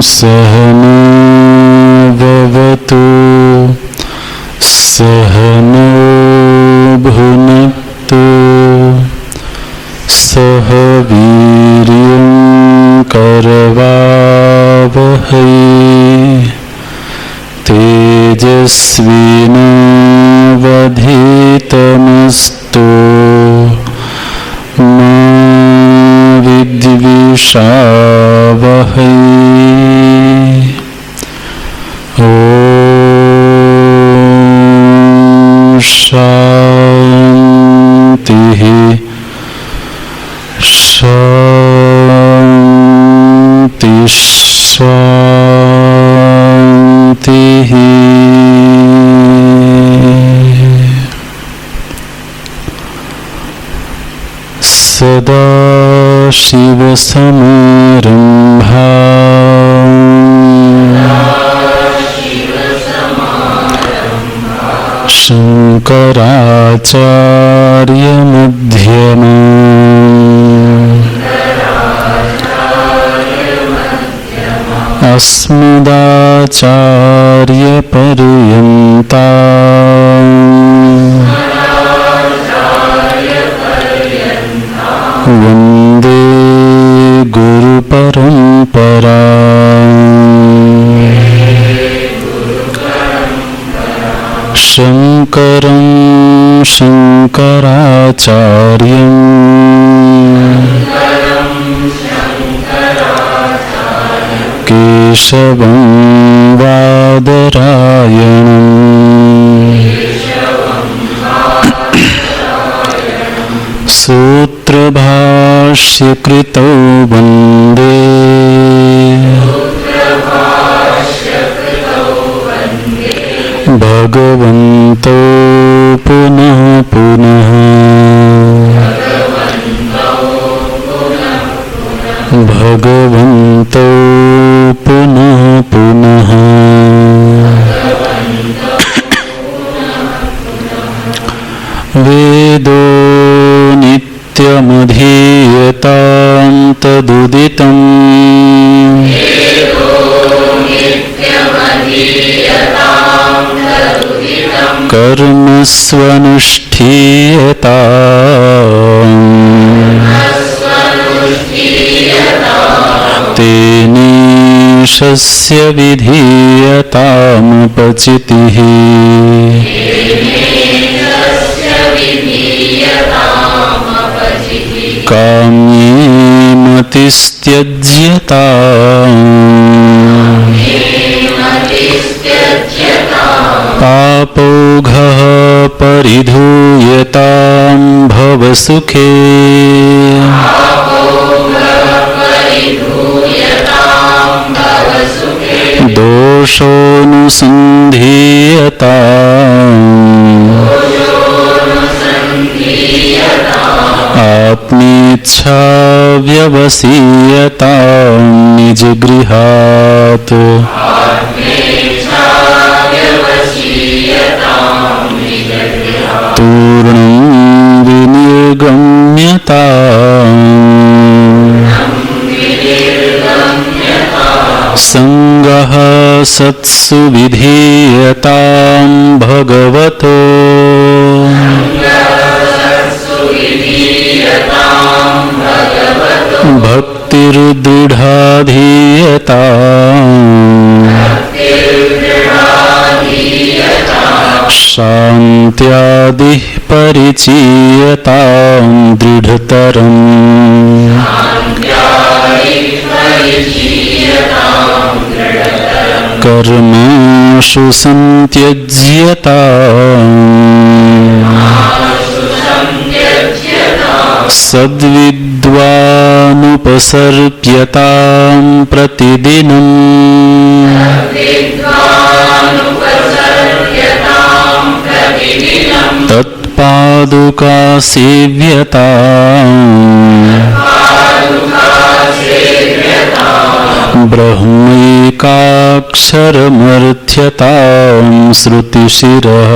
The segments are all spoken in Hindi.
सहनो भवतु सहनो भुनक्तु सह वीर्यं करवावहै तेजस्विनावधीतमस्तु मा विद्विषावहै। ॐ शान्तिः शान्तिः शान्तिः। सदाशिवसमारम्भा शङ्कराचार्यमध्यमा अस्मदाचार्यपर्यन्ता वन्दे गुरुपरम्परा। शङ्करं शङ्कराचार्यं केशवं बादरायणम् सूत्रभाष्यकृतौ वन्दे भगवन्तौ पुनः पुनः भगवन्तौ पुनः पुनः। वेदो नित्यमधीयतां तदुदितम् कर्म स्वनुष्ठीयताम् तेनेशस्य विधीयतामुपचितिः। काम्ये मतिस्त्यज्यताम् पापौघः परिधूयतां भवसुखे दोषोऽनुसन्धीयताम् आत्मेच्छा व्यवसीयतां निजगृहात् पूर्णं विनिर्गम्यताम् संगः सत्सु विधीयतां भगवतो भक्तिर्दृढाधीयताम् शान्त्यादिः परिचीयतां दृढतरम् कर्माशु सन्त्यज्यताम् सद्विद्वानुपसर्प्यतां प्रतिदिनम् तत्पादुका सेव्यताम् ब्रह्मैकाक्षरमर्थ्यतां श्रुतिशिरः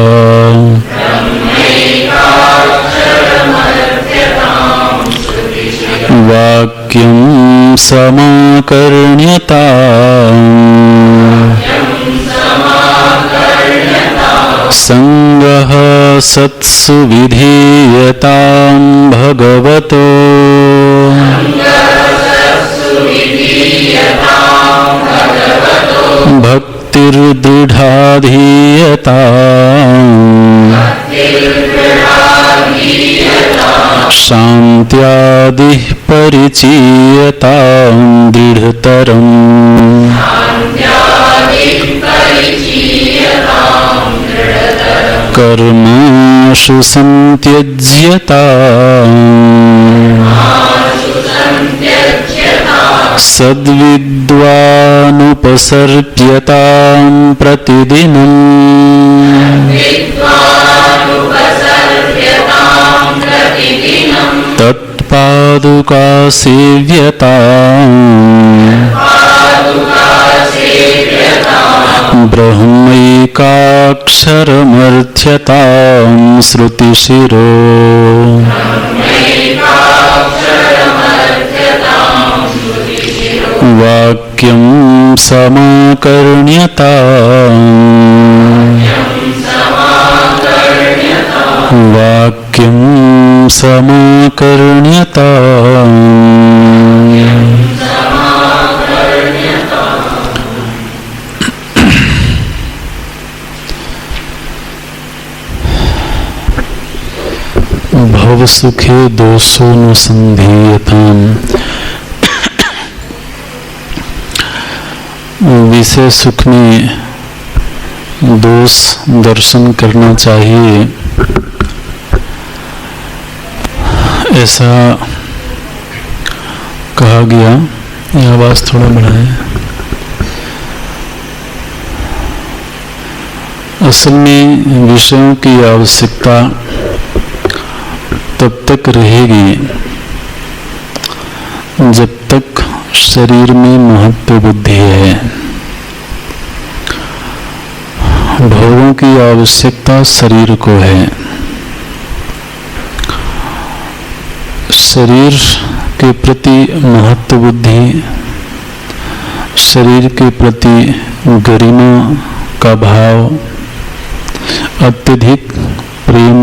वाक्यं समाकर्ण्यताम् संगः सत्सु विधीयतां भगवतो भक्तिर्दृढाधीयताम् शान्त्यादिः परिचीयतां दृढतरम् कर्माशु संत्यज्यताम् सद्विद्वानुपसर्प्यतां प्रतिदिनम् तत्पादुका सेव्यताम् ब्रह्मैकाक्षरमर्थ्यतां श्रुतिशिरो वाक्यं समाकर्ण्यताम् वाक्यं समाकर्ण्यताम् भवसुखे दोषोऽनुसन्धीयताम् विषय सुख में दोष दर्शन करना चाहिए, ऐसा कहा गया। यह आवाज थोड़ा बढ़ाएं। असल में विषयों की आवश्यकता तब तक रहेगी जब तक शरीर में महत्व बुद्धि है। भोगों की आवश्यकता शरीर को है। शरीर के प्रति महत्व बुद्धि, शरीर के प्रति गरिमा का भाव, अत्यधिक प्रेम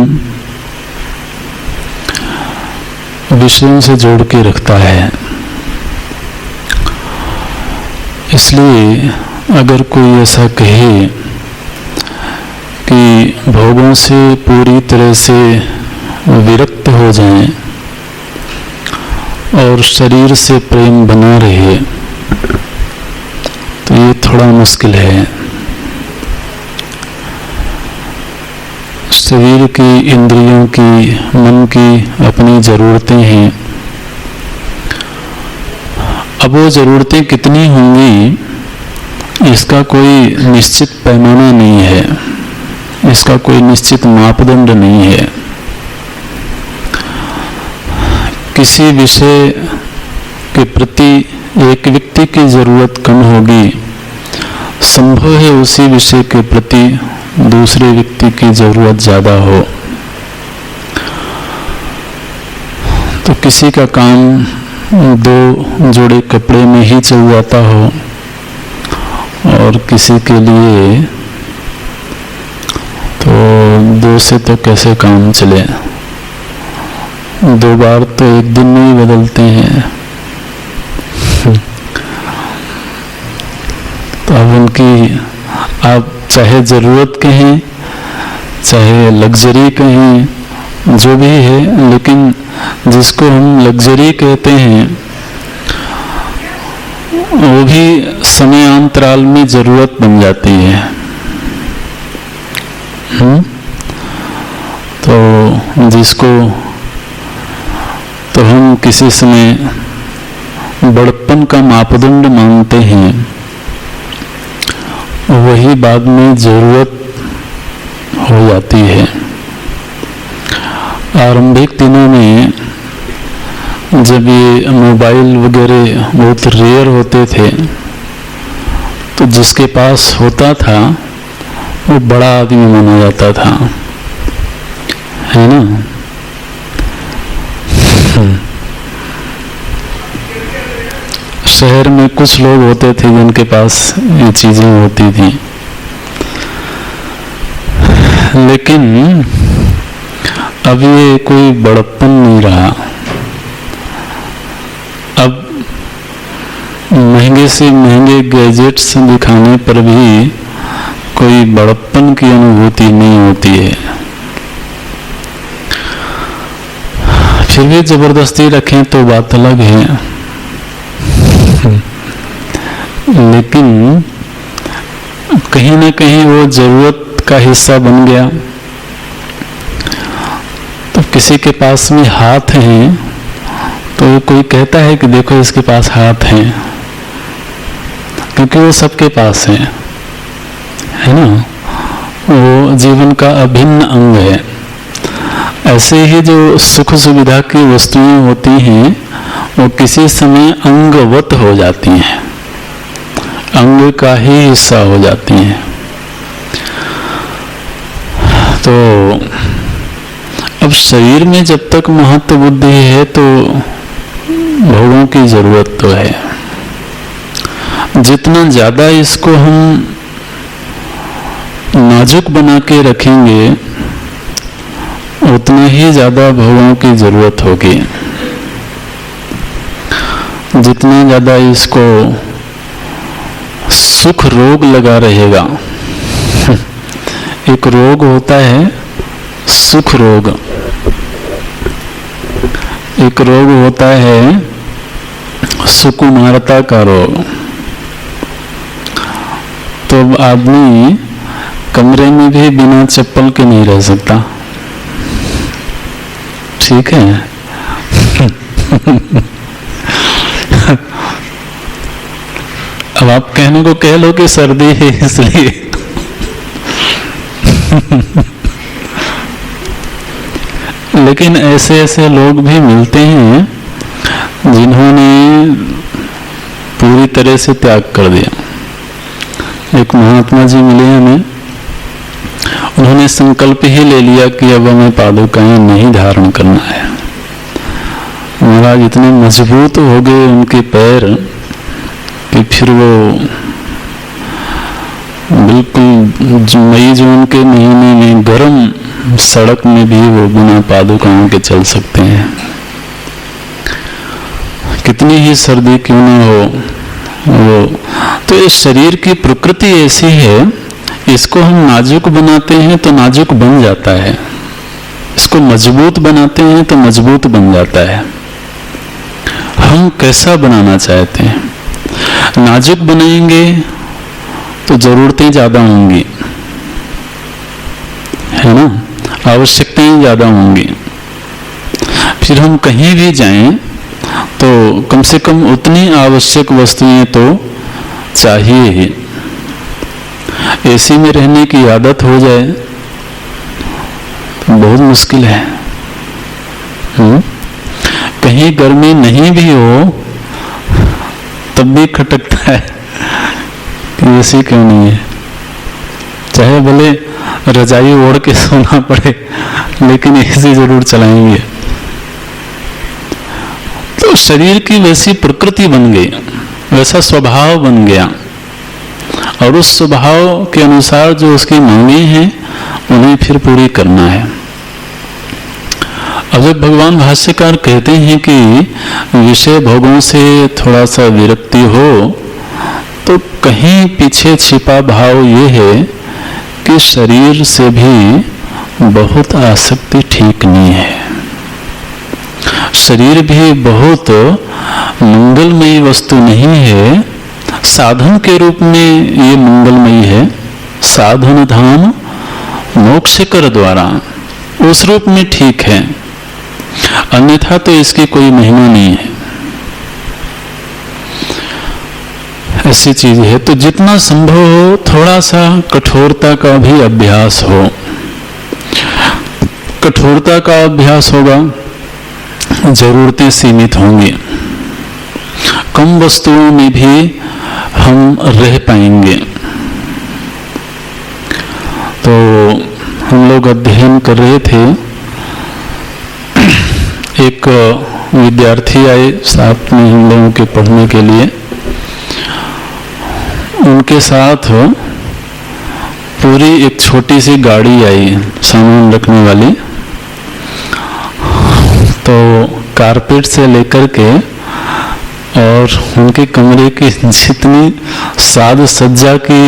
विषयों से जोड़ के रखता है। इसलिए अगर कोई ऐसा कहे कि भोगों से पूरी तरह से विरक्त हो जाएं और शरीर से प्रेम बना रहे, तो ये थोड़ा मुश्किल है। शरीर की, इंद्रियों की, मन की अपनी जरूरतें हैं। अब वो जरूरतें कितनी होंगी इसका कोई निश्चित पैमाना नहीं है, इसका कोई निश्चित मापदंड नहीं है। किसी विषय के प्रति एक व्यक्ति की जरूरत कम होगी, संभव है उसी विषय के प्रति दूसरे व्यक्ति की जरूरत ज्यादा हो। तो किसी का काम 2 जोड़े कपड़े में ही चल जाता हो और किसी के लिए तो 2 से तो कैसे काम चले। 2 बार तो एक दिन में ही बदलते हैं। तो अब उनकी आप चाहे जरूरत कहें चाहे लग्जरी कहें, जो भी है, लेकिन जिसको हम लग्जरी कहते हैं वो भी समयांतराल में जरूरत बन जाती है। तो जिसको तो हम किसी समय बड़प्पन का मापदंड मानते हैं, वही बाद में जरूरत हो जाती है। आरंभिक दिनों में जब ये मोबाइल वगैरह बहुत रेयर होते थे, तो जिसके पास होता था वो बड़ा आदमी माना जाता था, है ना। शहर में कुछ लोग होते थे जिनके पास ये चीजें होती थी, लेकिन अब ये कोई बड़प्पन नहीं रहा। अब महंगे से महंगे गैजेट्स दिखाने पर भी कोई बड़प्पन की अनुभूति नहीं होती है। फिर भी जबरदस्ती रखें तो बात अलग है, लेकिन कहीं ना कहीं वो जरूरत का हिस्सा बन गया। तो किसी के पास में हाथ हैं तो कोई कहता है कि देखो इसके पास हाथ हैं, क्योंकि वो सबके पास है ना, वो जीवन का अभिन्न अंग है। ऐसे ही जो सुख सुविधा की वस्तुएं होती हैं वो किसी समय अंगवत हो जाती हैं, अंग का ही हिस्सा हो जाती हैं। तो अब शरीर में जब तक महत्व बुद्धि है तो भोगों की जरूरत तो है। जितना ज्यादा इसको हम नाजुक बना के रखेंगे उतना ही ज्यादा भोगों की जरूरत होगी। जितना ज्यादा इसको सुख रोग लगा रहेगा, एक रोग होता है सुख रोग, एक रोग होता है सुकुमारता का रोग। तो आदमी कमरे में भी बिना चप्पल के नहीं रह सकता, ठीक है। अब आप कहने को कह लो कि सर्दी है इसलिए लेकिन ऐसे ऐसे लोग भी मिलते हैं जिन्होंने पूरी तरह से त्याग कर दिया। एक महात्मा जी मिले हमें, उन्होंने संकल्प ही ले लिया कि अब हमें पादुकाएं नहीं धारण करना है। महाराज इतने मजबूत हो गए उनके पैर कि फिर वो बिल्कुल मई जून के महीने में गर्म सड़क में भी वो बिना पादुकाओं के चल सकते हैं। कितनी ही सर्दी क्यों न हो वो। तो इस शरीर की प्रकृति ऐसी है, इसको हम नाजुक बनाते हैं तो नाजुक बन जाता है, इसको मजबूत बनाते हैं तो मजबूत बन जाता है। हम कैसा बनाना चाहते हैं? नाजुक बनाएंगे तो जरूरतें ज्यादा होंगी, है ना, आवश्यकताएं ज्यादा होंगी। फिर हम कहीं भी जाएं तो कम से कम उतनी आवश्यक वस्तुएं तो चाहिए ही। एसी में रहने की आदत हो जाए तो बहुत मुश्किल है। कहीं गर्मी नहीं भी हो तब भी खटकता है कि एसी क्यों नहीं है। चाहे भले रजाई ओढ़ के सोना पड़े लेकिन एसी जरूर चलाएंगे। तो शरीर की वैसी प्रकृति बन गई, वैसा स्वभाव बन गया, और उस स्वभाव के अनुसार जो उसकी मांगे हैं उन्हें फिर पूरी करना है। अब जब भगवान भाष्यकार कहते हैं कि विषय भोगों से थोड़ा सा विरक्ति हो, तो कहीं पीछे छिपा भाव ये है कि शरीर से भी बहुत आसक्ति ठीक नहीं है। शरीर भी बहुत मंगलमयी वस्तु नहीं है। साधन के रूप में ये मंगलमयी है, साधन धाम मोक्ष कर द्वारा, उस रूप में ठीक है, अन्यथा तो इसकी कोई महिमा नहीं है। ऐसी चीज है। तो जितना संभव हो थोड़ा सा कठोरता का भी अभ्यास हो। कठोरता का अभ्यास होगा, जरूरतें सीमित होंगी, कम वस्तुओं में भी हम रह पाएंगे। तो हम लोग अध्ययन कर रहे थे, एक विद्यार्थी आए साथ में हम लोगों के पढ़ने के लिए। उनके साथ पूरी एक छोटी सी गाड़ी आई सामान रखने वाली। तो कारपेट से लेकर के और उनके कमरे की जितनी साज सज्जा की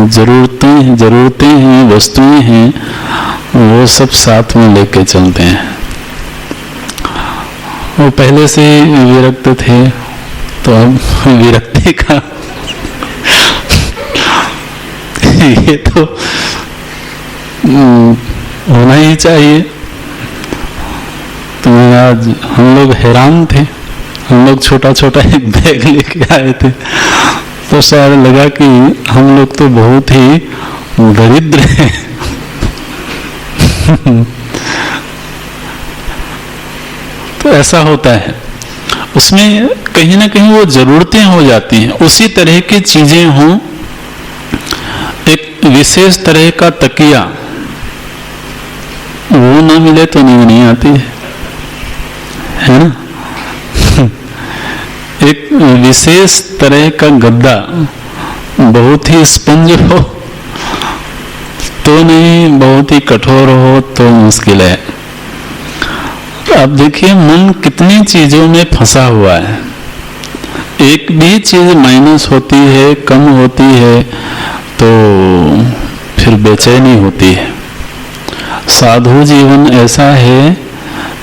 जरूरतें हैं, वस्तुएं हैं, वो सब साथ में लेके चलते हैं। वो पहले से विरक्त थे, तो अब विरक्ति का ये तो होना ही चाहिए। तो आज हम लोग हैरान थे, हम लोग छोटा छोटा एक बैग लेके आए थे, तो शायद लगा कि हम लोग तो बहुत ही दरिद्र हैं। तो ऐसा होता है, उसमें कहीं ना कहीं वो जरूरतें हो जाती हैं। उसी तरह की चीजें हों, एक विशेष तरह का तकिया, वो ना मिले तो नींद नहीं आती है ना। एक विशेष तरह का गद्दा, बहुत ही स्पंज हो तो नहीं, बहुत ही कठोर हो तो मुश्किल है। अब देखिए मन कितनी चीजों में फंसा हुआ है। एक भी चीज माइनस होती है, कम होती है, तो फिर बेचैनी होती है। साधु जीवन ऐसा है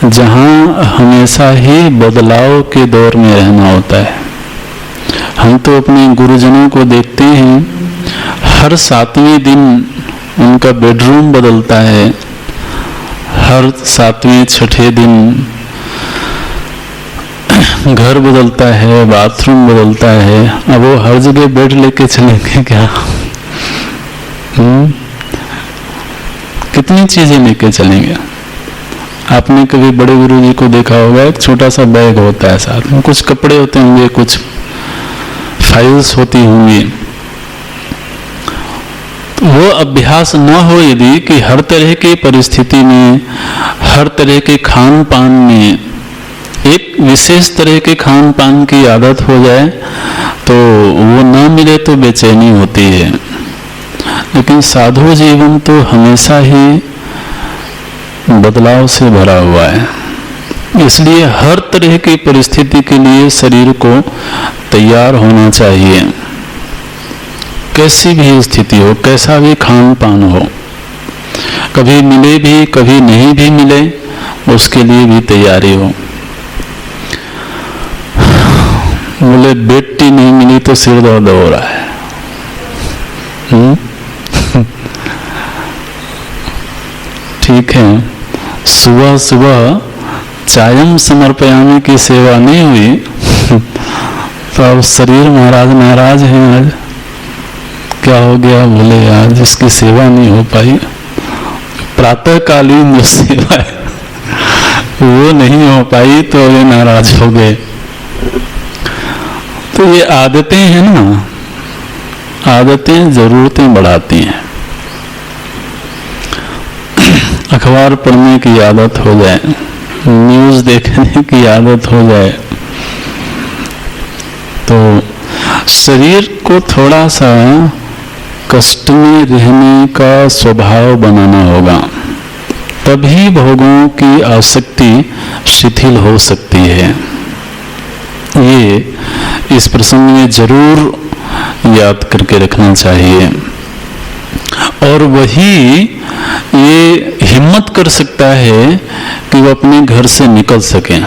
जहाँ हमेशा ही बदलाव के दौर में रहना होता है। हम तो अपने गुरुजनों को देखते हैं, हर 7वें दिन उनका बेडरूम बदलता है, हर 7वें 6ठे दिन घर बदलता है, बाथरूम बदलता है। अब वो हर जगह बेड लेके चलेंगे क्या? कितनी चीजें लेके चलेंगे? आपने कभी बड़े गुरुजी को देखा होगा, एक छोटा सा बैग होता है, साथ में कुछ कपड़े होते होंगे, कुछ फाइल्स होती होंगी। वो अभ्यास न हो यदि कि हर तरह की परिस्थिति में, हर तरह के खान पान में एक विशेष तरह के खान पान की आदत हो जाए, तो वो ना मिले तो बेचैनी होती है। लेकिन साधु जीवन तो हमेशा ही बदलाव से भरा हुआ है। इसलिए हर तरह की परिस्थिति के लिए शरीर को तैयार होना चाहिए। कैसी भी स्थिति हो, कैसा भी खान पान हो, कभी मिले भी कभी नहीं भी मिले, उसके लिए भी तैयारी हो। बोले बेटी नहीं मिली तो सिर दर्द हो रहा है। ठीक है, सुबह सुबह चायम समर्पयामी की सेवा नहीं हुई तो अब शरीर महाराज नाराज है। आज क्या हो गया? बोले आज इसकी सेवा नहीं हो पाई। प्रातःकालीन जो सेवा है वो नहीं हो पाई तो ये नाराज हो गए। तो ये आदतें हैं ना, आदतें जरूरतें बढ़ाती हैं। अखबार पढ़ने की आदत हो जाए, न्यूज़ देखने की आदत हो जाए, तो शरीर को थोड़ा सा कष्ट में रहने का स्वभाव बनाना होगा, तभी भोगों की आसक्ति शिथिल हो सकती है। ये इस प्रसंग में जरूर याद करके रखना चाहिए। और वही ये हिम्मत कर सकता है कि वो अपने घर से निकल सके।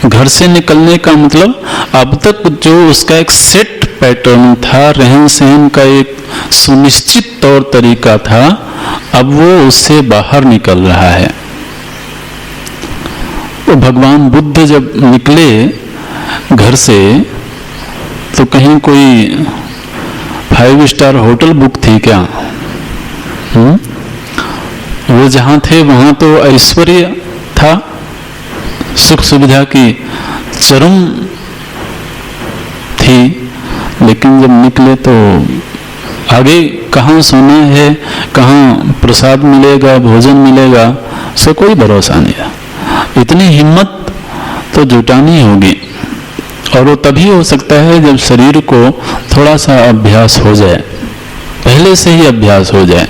घर से निकलने का मतलब अब तक जो उसका एक सेट पैटर्न था, रहन सहन का एक सुनिश्चित तौर तरीका था, अब वो उससे बाहर निकल रहा है। तो भगवान बुद्ध जब निकले घर से तो कहीं कोई 5 स्टार होटल बुक थी क्या? वो जहां थे वहां तो ऐश्वर्य था, सुख सुविधा की चरम थी, लेकिन जब निकले तो आगे कहाँ सोना है, कहाँ प्रसाद मिलेगा, भोजन मिलेगा, उसका कोई भरोसा नहीं है। इतनी हिम्मत तो जुटानी होगी। और वो तभी हो सकता है जब शरीर को थोड़ा सा अभ्यास हो जाए, पहले से ही अभ्यास हो जाए,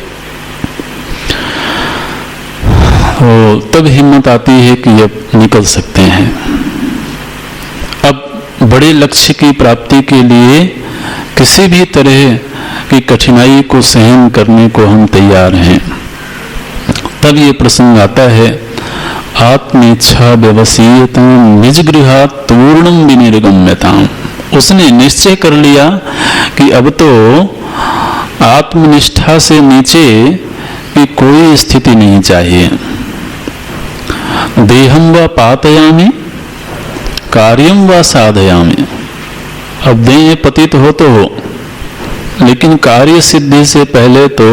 तो तब हिम्मत आती है कि अब निकल सकते हैं। अब बड़े लक्ष्य की प्राप्ति के लिए किसी भी तरह की कठिनाई को सहन करने को हम तैयार हैं। तब ये प्रसंग आता है, आत्मेच्छा व्यवसीयता निज गृहात् पूर्णम विनिर्गम्यताम। उसने निश्चय कर लिया कि अब तो आत्मनिष्ठा से नीचे की कोई स्थिति नहीं चाहिए। देहम व पातयामि कार्यम व साधयामि। अब देह पतित हो तो हो, लेकिन कार्य सिद्धि से पहले तो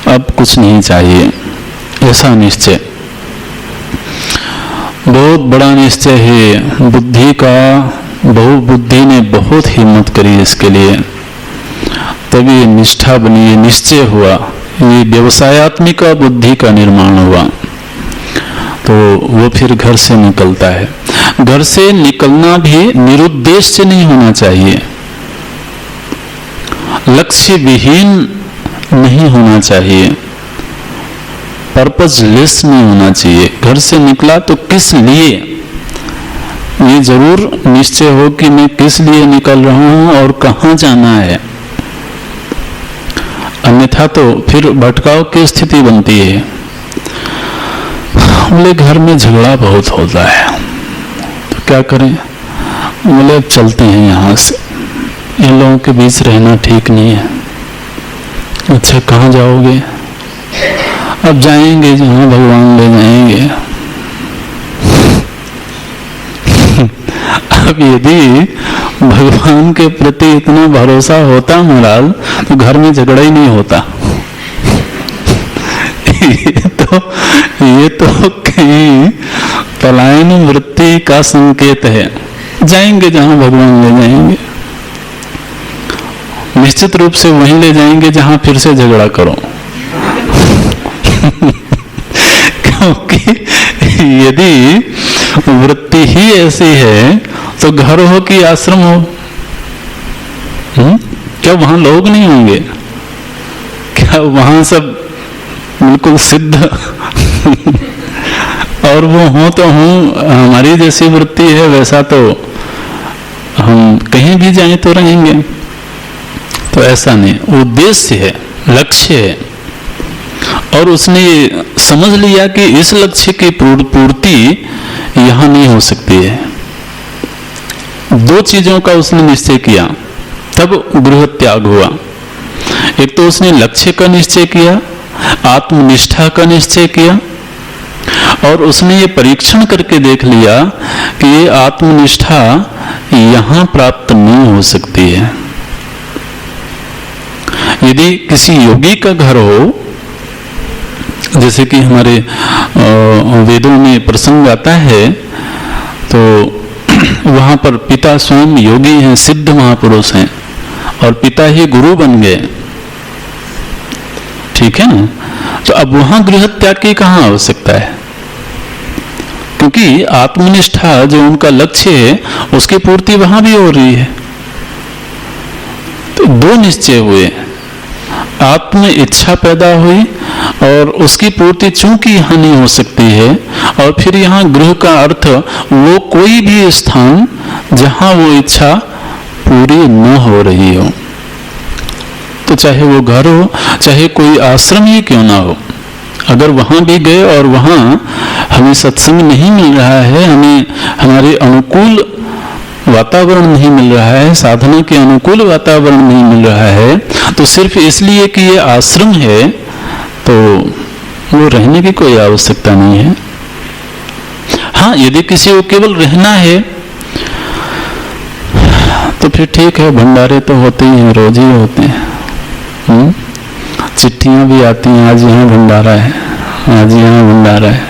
अब कुछ नहीं चाहिए, ऐसा निश्चय। बहुत बड़ा निश्चय है बुद्धि का। बहुबुद्धि ने बहुत हिम्मत करी इसके लिए, तभी ये निष्ठा बनी, ये निश्चय हुआ, ये व्यवसायत्मिका बुद्धि का निर्माण हुआ। तो वो फिर घर से निकलता है। घर से निकलना भी निरुद्देश्य नहीं होना चाहिए, लक्ष्य विहीन नहीं होना चाहिए, पर्पजलेस नहीं होना चाहिए। घर से निकला तो किस लिए, ये जरूर निश्चय हो कि मैं किस लिए निकल रहा हूं और कहां जाना है, अन्यथा तो फिर भटकाव की स्थिति बनती है। बोले घर में झगड़ा बहुत होता है, तो क्या करें? बोले अब चलते हैं यहाँ से, इन लोगों के बीच रहना ठीक नहीं है। अच्छा कहाँ जाओगे? अब जाएंगे जहाँ भगवान ले जाएंगे। अब यदि भगवान के प्रति इतना भरोसा होता महाराज तो घर में झगड़ा ही नहीं होता। ये तो कहीं पलायन वृत्ति का संकेत है। जाएंगे जहां भगवान ले जाएंगे, निश्चित रूप से वहीं ले जाएंगे जहां फिर से झगड़ा करो। क्योंकि यदि वृत्ति ही ऐसी है तो घर हो कि आश्रम हो, क्या वहां लोग नहीं होंगे? क्या वहां सब बिल्कुल सिद्ध और वो हो तो हूं, हमारी जैसी वृत्ति है वैसा तो हम कहीं भी जाएं तो रहेंगे। तो ऐसा नहीं, उद्देश्य है, लक्ष्य है, और उसने समझ लिया कि इस लक्ष्य की पूर्ति यहां नहीं हो सकती है। दो चीजों का उसने निश्चय किया, तब गृह त्याग हुआ। एक तो उसने लक्ष्य का निश्चय किया, आत्मनिष्ठा का निश्चय किया, और उसने ये परीक्षण करके देख लिया कि ये आत्मनिष्ठा यहां प्राप्त नहीं हो सकती है। यदि किसी योगी का घर हो, जैसे कि हमारे वेदों में प्रसंग आता है, तो वहां पर पिता स्वयं योगी हैं, सिद्ध महापुरुष हैं, और पिता ही गुरु बन गए, ठीक है ना? तो अब वहां गृह त्याग की कहां आवश्यकता है? क्योंकि आत्मनिष्ठा जो उनका लक्ष्य है उसकी पूर्ति वहां भी हो रही है। तो दो निश्चय हुए, आत्म इच्छा पैदा हुई और उसकी पूर्ति चूंकि यहां नहीं हो सकती है, और फिर यहां गृह का अर्थ वो कोई भी स्थान जहां वो इच्छा पूरी न हो रही हो, तो चाहे वो घर हो, चाहे कोई आश्रम ही क्यों ना हो, अगर वहां भी गए और वहां हमें सत्संग नहीं मिल रहा है, हमें हमारे अनुकूल वातावरण नहीं मिल रहा है, साधना के अनुकूल वातावरण नहीं मिल रहा है, तो सिर्फ इसलिए कि ये आश्रम है तो वो रहने की कोई आवश्यकता नहीं है। हाँ, यदि किसी को केवल रहना है तो फिर ठीक है, भंडारे तो होते ही हैं, रोज ही होते हैं, चिट्ठियां भी आती हैं, आज यहाँ भंडारा है, आज यहाँ भंडारा है,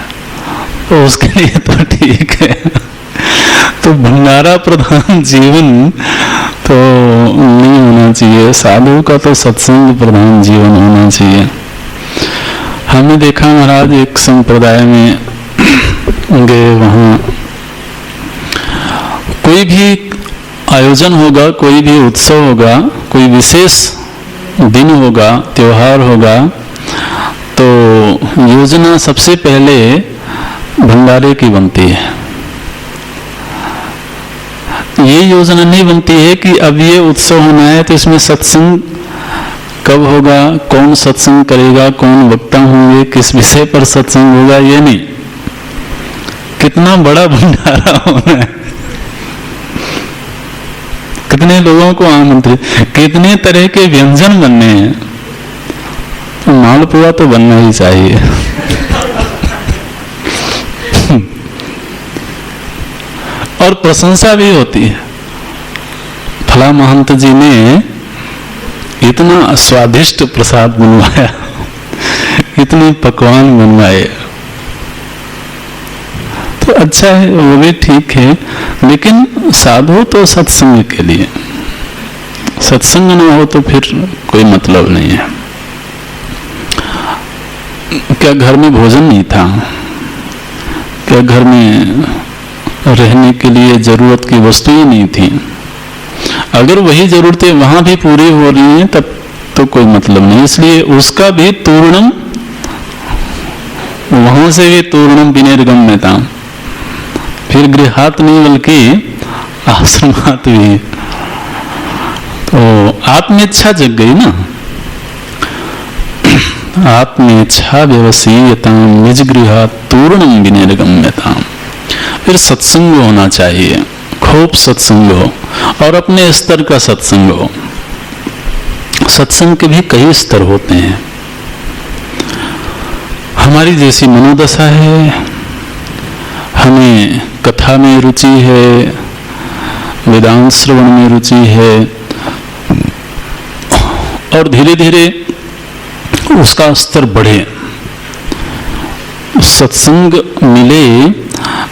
तो उसके लिए तो ठीक है। तो भंडारा प्रधान जीवन तो नहीं होना चाहिए, साधु का तो सत्संग प्रधान जीवन होना चाहिए। हमने देखा महाराज एक संप्रदाय में गए, वहां कोई भी आयोजन होगा, कोई भी उत्सव होगा, कोई विशेष दिन होगा, त्योहार होगा, तो योजना सबसे पहले भंडारे की बनती है। ये योजना नहीं बनती है कि अब ये उत्सव होना है तो इसमें सत्संग कब होगा, कौन सत्संग करेगा, कौन वक्ता होंगे, किस विषय पर सत्संग होगा, ये नहीं, कितना बड़ा भंडारा होना है, कितने लोगों को आमंत्रित, कितने तरह के व्यंजन बनने हैं। तो मालपुआ तो बनना ही चाहिए। और प्रशंसा भी होती है, फला महंत जी ने इतना स्वादिष्ट प्रसाद बनवाया, इतने पकवान बनवाए, तो अच्छा है, वो भी ठीक है, लेकिन साधु तो सत्संग के लिए, सत्संग ना हो तो फिर कोई मतलब नहीं है। क्या घर में भोजन नहीं था? क्या घर में रहने के लिए जरूरत की वस्तुएं नहीं थी? अगर वही जरूरतें वहां भी पूरी हो रही हैं तब तो कोई मतलब नहीं। इसलिए उसका भी तूर्णम, वहां से भी तूर्णम विनिर्गम्यता, फिर गृहात नहीं बल्कि आश्रमात भी। तो आत्मेच्छा जग गई ना, आत्मेच्छा व्यवसीयता निज गृहात तूर्णम विनिर्गम्यता। फिर सत्संग होना चाहिए, खूब सत्संग हो, और अपने स्तर का सत्संग हो। सत्संग के भी कई स्तर होते हैं। हमारी जैसी मनोदशा है, हमें कथा में रुचि है, वेदांत श्रवण में रुचि है, और धीरे धीरे उसका स्तर बढ़े, सत्संग मिले,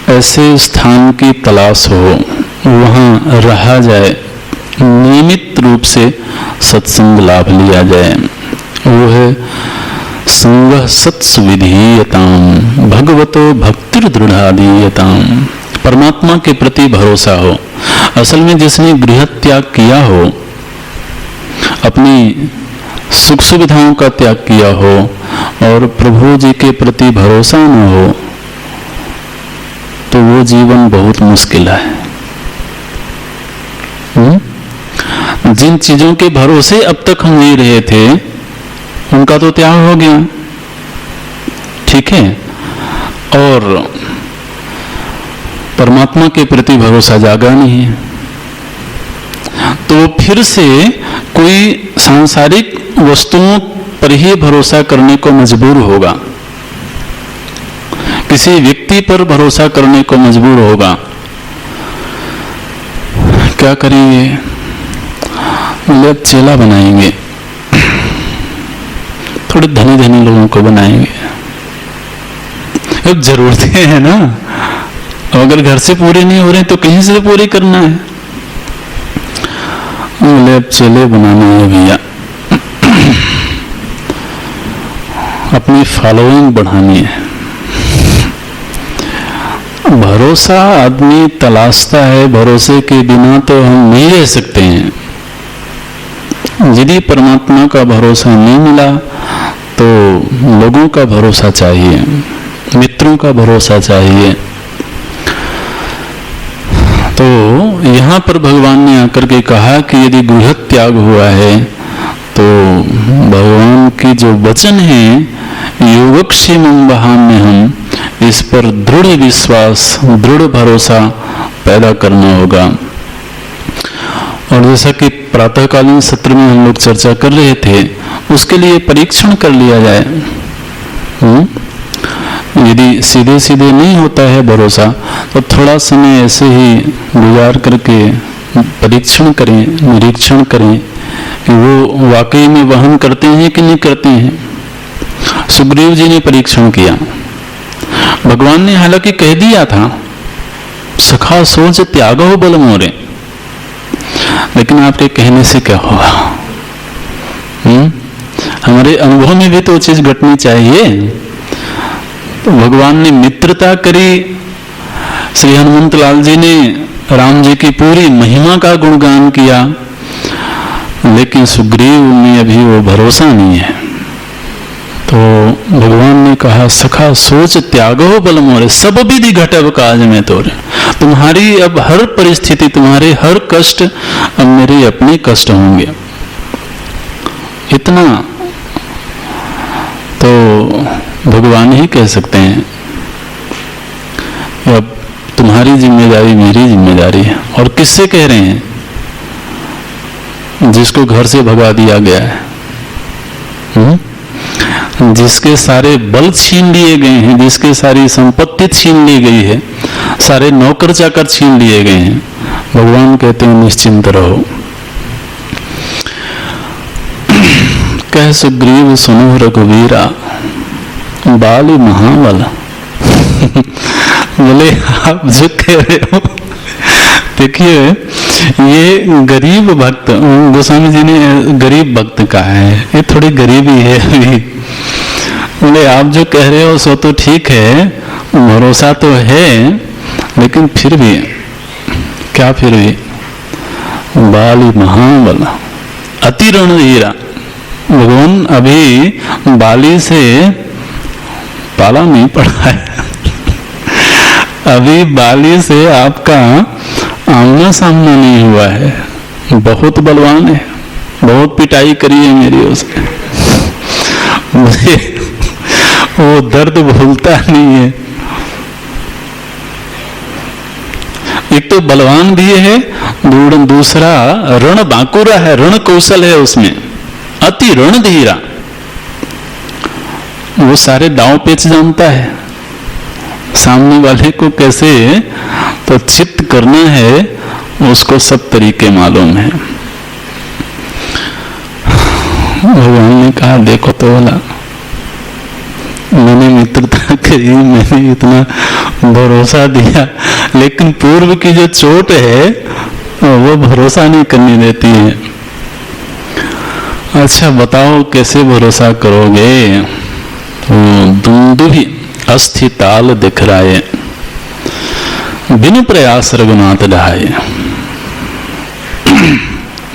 ऐसे स्थान की तलाश हो, वहाँ रहा जाए, नियमित रूप से सत्संग लाभ लिया जाए। वो है संगः सत्सुविधीयताम् भगवतो भक्तिर्दृढ़ादीयताम्। परमात्मा के प्रति भरोसा हो। असल में जिसने गृह त्याग किया हो, अपनी सुख सुविधाओं का त्याग किया हो और प्रभु जी के प्रति भरोसा न हो, तो वो जीवन बहुत मुश्किल है। जिन चीजों के भरोसे अब तक हम नहीं रहे थे, उनका तो त्याग हो गया, ठीक है, और परमात्मा के प्रति भरोसा जागा नहीं है, तो फिर से कोई सांसारिक वस्तुओं पर ही भरोसा करने को मजबूर होगा, किसी व्यक्ति पर भरोसा करने को मजबूर होगा। क्या करेंगे? बोले चेला बनाएंगे, थोड़े धनी धनी लोगों को बनाएंगे। अब जरूरतें हैं ना, अगर घर से पूरी नहीं हो रही तो कहीं से पूरी करना है। बोले अब चेले बनाना है भैया, अपनी फॉलोइंग बढ़ानी है। भरोसा आदमी तलाशता है, भरोसे के बिना तो हम नहीं रह सकते हैं। यदि परमात्मा का भरोसा नहीं मिला तो लोगों का भरोसा चाहिए, मित्रों का भरोसा चाहिए। तो यहाँ पर भगवान ने आकर के कहा कि यदि गृह त्याग हुआ है तो भगवान की जो वचन है योगक्षेमं वहाम्य हम, इस पर दृढ़ विश्वास, दृढ़ भरोसा पैदा करना होगा। और जैसा कि प्रातःकालीन सत्र में हम लोग चर्चा कर रहे थे, उसके लिए परीक्षण कर लिया जाए। यदि सीधे सीधे नहीं होता है भरोसा, तो थोड़ा समय ऐसे ही गुजार करके परीक्षण करें, निरीक्षण करें कि वो वाकई में वहन करते हैं कि नहीं करते हैं। सुग्रीव जी ने परीक्षण किया, भगवान ने हालांकि कह दिया था सखा सोच त्यागो बल मोरे, लेकिन आपके कहने से क्या होगा? हमारे अनुभव में भी तो चीज घटनी चाहिए। तो भगवान ने मित्रता करी, श्री हनुमंत लाल जी ने राम जी की पूरी महिमा का गुणगान किया, लेकिन सुग्रीव में अभी वो भरोसा नहीं है। तो भगवान ने कहा, सखा सोच त्यागो बल मोरे, सब विधि घटब काज में तोरे। तुम्हारी अब हर परिस्थिति, तुम्हारे हर कष्ट अब मेरे अपने कष्ट होंगे। इतना तो भगवान ही कह सकते हैं। अब तुम्हारी जिम्मेदारी मेरी जिम्मेदारी है। और किससे कह रहे हैं? जिसको घर से भगा दिया गया है, जिसके सारे बल छीन लिए गए हैं, जिसके सारी संपत्ति छीन ली गई है, सारे नौकर चाकर छीन लिए गए हैं। भगवान कहते हैं निश्चिंत रहो। कह सुग्रीव सुनो रघुवीरा, बाली महाबल। बोले आप जो कह रहे हो, देखिए ये गरीब भक्त, गोस्वामी जी ने गरीब भक्त कहा है, ये थोड़ी गरीबी है अभी। बोले आप जो कह रहे हो सो तो ठीक है, भरोसा तो है, लेकिन फिर भी क्या, फिर भी बाली महाबल अति रणधीरा। भगवान अभी बाली से पाला नहीं पड़ा है। अभी बाली से आपका आमना सामना नहीं हुआ है। बहुत बलवान है, बहुत पिटाई करी है मेरी उसने, मुझे वो दर्द भूलता नहीं है। एक तो बलवान भी है, दूसरा रण बांकुरा है, रण कौशल है उसमें, अति रणधीरा। वो सारे दांव पेच जानता है, सामने वाले को कैसे तो चित्त करना है, उसको सब तरीके मालूम है। भगवान ने कहा देखो तो बोला, मैंने मित्रता करी, मैंने इतना भरोसा दिया, लेकिन पूर्व की जो चोट है वो भरोसा नहीं करने देती है। अच्छा बताओ कैसे भरोसा करोगे? तो दुंदुभि अस्थि ताल दिख रहा है, बिनु प्रयास रघुनाथ ढाए।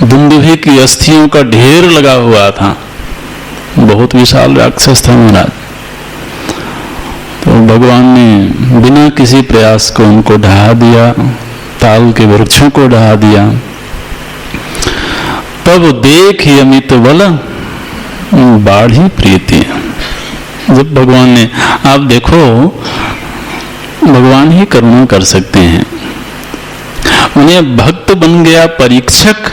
दुंदुभि की अस्थियों का ढेर लगा हुआ था, बहुत विशाल राक्षस था महाराज। तो भगवान ने बिना किसी प्रयास को उनको ढहा दिया, ताल के वृक्षों को ढहा दिया। तब देख अमित बल बाढ़ी प्रीति। जब भगवान ने, आप देखो भगवान ही करुणा कर सकते हैं। उन्हें भक्त बन गया परीक्षक,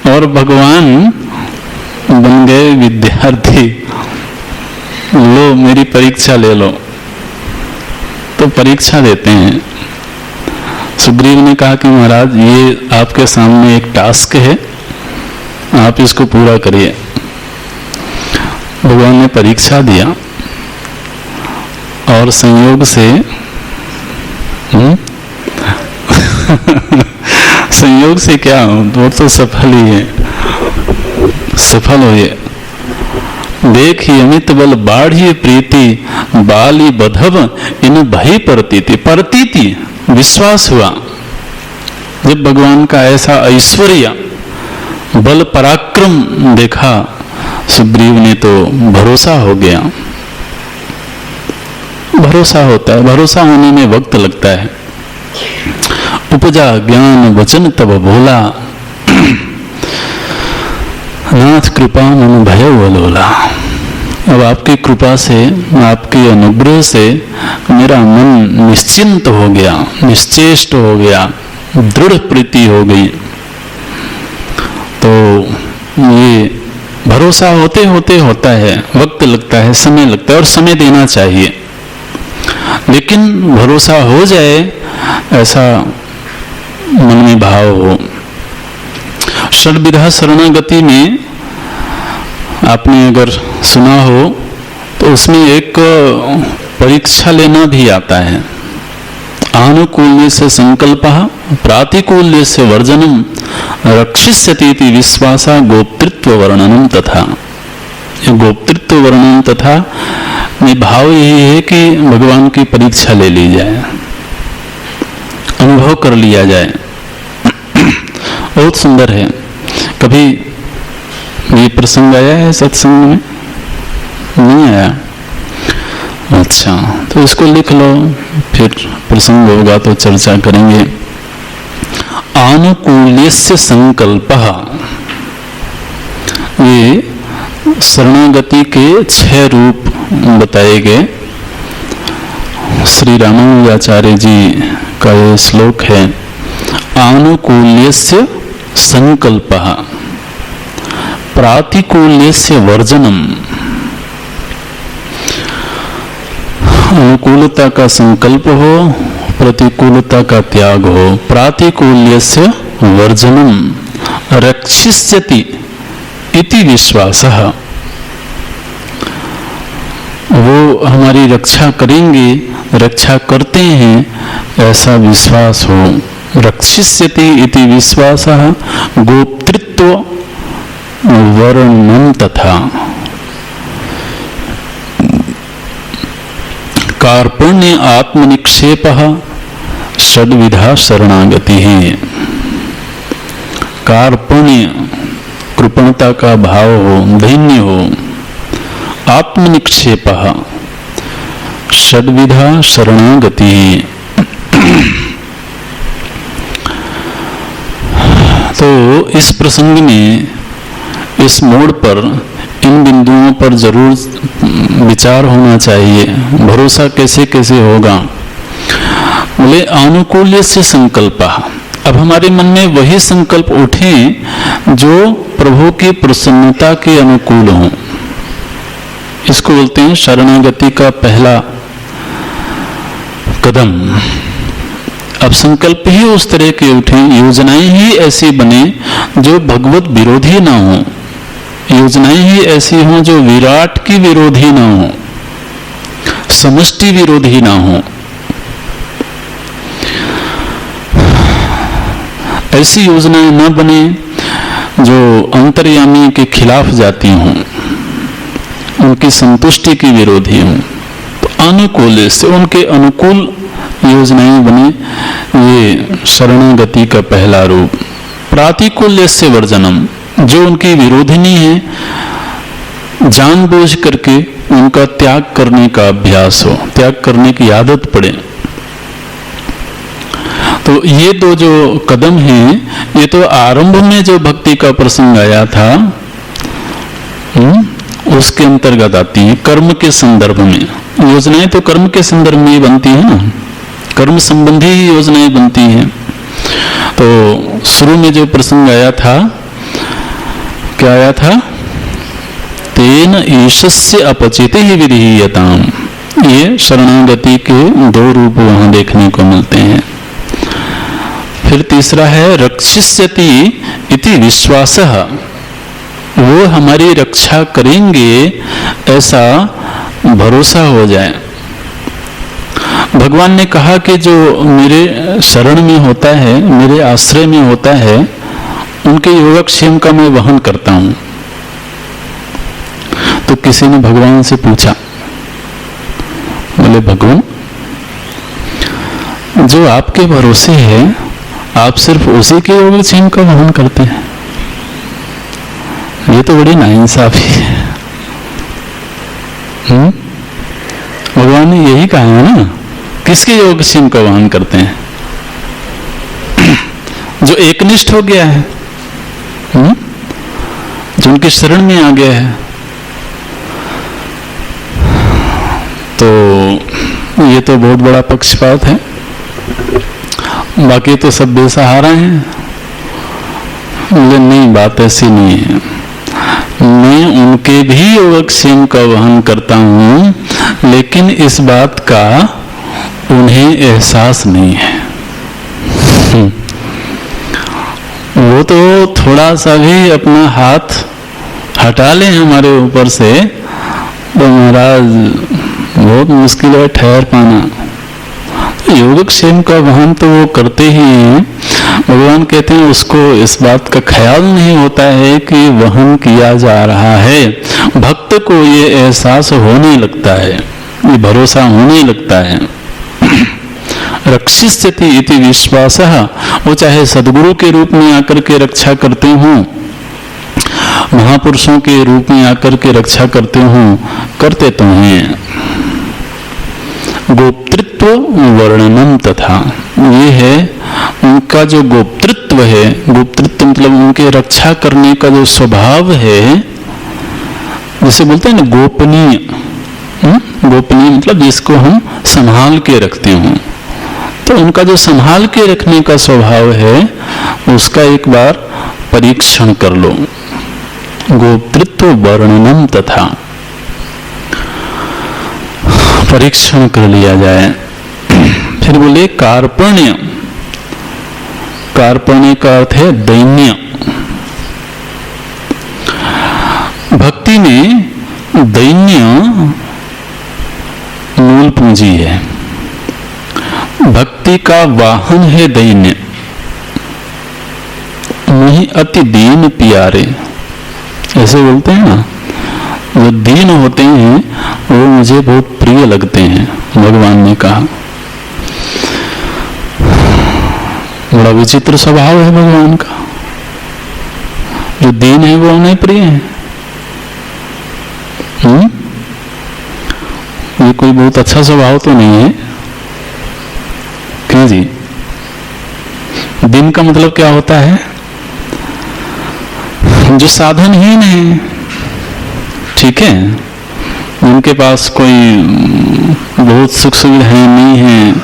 और भगवान बन गए विद्यार्थी। लो मेरी परीक्षा ले लो, तो परीक्षा देते हैं। सुग्रीव ने कहा कि महाराज ये आपके सामने एक टास्क है, आप इसको पूरा करिए। भगवान ने परीक्षा दिया और संयोग से संयोग से क्या हो, वो तो सफल ही है, सफल हुए। देखी अमित बल बाढ़ी प्रीति, बाली बधव इन भई परतीति। परतीति विश्वास हुआ जब भगवान का ऐसा ऐश्वर्य बल पराक्रम देखा, सुग्रीव ने तो भरोसा हो गया। भरोसा होता है, भरोसा होने में वक्त लगता है। उपजा ज्ञान वचन तब बोला, नाथ कृपा मन भय वलोला। अब आपकी कृपा से, आपके अनुग्रह से मेरा मन निश्चिंत हो गया, निश्चेष्ट हो गया, दृढ़ प्रीति हो गई। तो ये भरोसा होते होते होता है, वक्त लगता है, समय लगता है, और समय देना चाहिए। लेकिन भरोसा हो जाए ऐसा मन में भाव हो। षड्विधा शरणागति में आपने अगर सुना हो तो उसमें एक परीक्षा लेना भी आता है। आनुकूल्य से संकल्प, प्रातिकूल्य से वर्जनम, रक्षिष्यति विश्वासा गोप्तृत्व वर्णनम तथा। गोप्तृत्व वर्णन तथा में भाव यही है कि भगवान की परीक्षा ले ली जाए। अनुभव कर लिया जाए। बहुत सुंदर है। कभी ये प्रसंग आया है सत्संग में? नहीं आया? अच्छा, तो इसको लिख लो, फिर प्रसंग होगा तो चर्चा करेंगे। आनुकूल्यस्य संकल्पः, ये शरणागति के 6 रूप बताए गए। श्री रामानुजाचार्य जी का ये श्लोक है। आनुकूल्यस्य संकल्पः प्रातिकूल्यस्य वर्जनम। अनुकूलता का संकल्प हो, प्रतिकूलता का त्याग हो। प्रातिकूल्यस्य वर्जनम रक्षिष्यति इति विश्वासः, वो हमारी रक्षा करेंगे, रक्षा करते हैं, ऐसा विश्वास हो। रक्षिष्यति इति विश्वासः गोप्तृत्व वर्णनम तथा कार्पण्य आत्मनिक्षेपः षड्विधा शरणागति है। कार्पण्य कृपणता का भाव हो, धैन्य हो। आत्मनिक्षेपः षड्विधा शरणागति। तो इस प्रसंग में, इस मोड़ पर, इन बिंदुओं पर जरूर विचार होना चाहिए। भरोसा कैसे कैसे होगा? बोले आनुकूल्य से संकल्प। अब हमारे मन में वही संकल्प उठे जो प्रभु की प्रसन्नता के अनुकूल हों। इसको बोलते हैं शरणागति का पहला कदम। अब संकल्प ही उस तरह के उठे, योजनाएं ही ऐसी बने जो भगवत विरोधी ना हो, योजनाएं ही ऐसी हों जो विराट की विरोधी ना हो, समष्टि विरोधी ना हो। ऐसी योजनाएं न बने जो अंतर्यामी के खिलाफ जाती हों, उनकी संतुष्टि की विरोधी हों। तो अनुकूल से उनके अनुकूल योजनाएं बने, ये शरणागति का पहला रूप। प्रातिकूल्य से वर्जनम, जो उनकी विरोधिनी है, जानबूझ करके उनका त्याग करने का अभ्यास हो, त्याग करने की आदत पड़े। तो ये दो जो कदम हैं, ये तो आरंभ में जो भक्ति का प्रसंग आया था उसके अंतर्गत आती है। कर्म के संदर्भ में योजनाएं तो कर्म के संदर्भ में ही बनती है ना, कर्म संबंधी ही योजनाएं बनती हैं। तो शुरू में जो प्रसंग आया था, क्या आया था? तेन ईशस्य अपचिते ही विधीयताम। ये शरणागति के 2 रूप वहां देखने को मिलते हैं। फिर तीसरा है रक्षिष्यति इति विश्वासः, वो हमारी रक्षा करेंगे ऐसा भरोसा हो जाए। भगवान ने कहा कि जो मेरे शरण में होता है, मेरे आश्रय में होता है, उनके योगक्षेम का मैं वहन करता हूं। तो किसी ने भगवान से पूछा, बोले भगवान, जो आपके भरोसे है, आप सिर्फ उसी के योगक्षेम का वहन करते हैं? ये तो बड़ी नाइंसाफी है। भगवान ने यही कहा है ना, किसके योगक्षेम का वहन करते हैं? जो एकनिष्ठ हो गया है, जो उनके शरण में आ गया है। तो ये तो बहुत बड़ा पक्षपात है। बाकी तो सब बेसहारा हैं। नहीं, बात ऐसी नहीं है। मैं उनके भी योगक्षेम का वहन करता हूं, लेकिन इस बात का उन्हें एहसास नहीं है। वो तो थोड़ा सा भी अपना हाथ हटा लें हमारे ऊपर से तो महाराज बहुत मुश्किल है ठहर पाना। योगक्षेम का वहन तो वो करते ही हैं। भगवान कहते हैं उसको इस बात का ख्याल नहीं होता है कि वहन किया जा रहा है। भक्त को ये एहसास होने लगता है, ये भरोसा होने लगता है। रक्षिष्यति इति विश्वासः, वो चाहे सदगुरु के रूप में आकर के रक्षा करते हों, महापुरुषों के रूप में आकर के रक्षा करते हों, करते तो हैं। गोप्तृत्व वर्णनम तथा, ये है उनका जो गोप्तृत्व है, गोप्तृत्व मतलब उनके रक्षा करने का जो स्वभाव है, जैसे बोलते हैं ना गोपनीय, गोपनीय मतलब जिसको हम संभाल के रखते हों, तो उनका जो संभाल के रखने का स्वभाव है उसका एक बार परीक्षण कर लो। गोप्तृत्व वर्णनम तथा, परीक्षण कर लिया जाए। फिर बोले कार्पण्य, कार्पण्य का अर्थ है दैन्य। भक्ति में दैन्य मूल पूंजी है, भक्ति का वाहन है दैन्य। नहीं अति दीन प्यारे, ऐसे बोलते हैं ना, जो दीन होते हैं वो मुझे बहुत प्रिय लगते हैं, भगवान ने कहा। बड़ा विचित्र स्वभाव है भगवान का, जो दीन है वो उन्हें प्रिय है। ये कोई बहुत अच्छा स्वभाव तो नहीं है। क्यों जी? दीन का मतलब क्या होता है? जो साधनहीन है, ठीक है, उनके पास कोई बहुत सुख सुविधाएं नहीं है,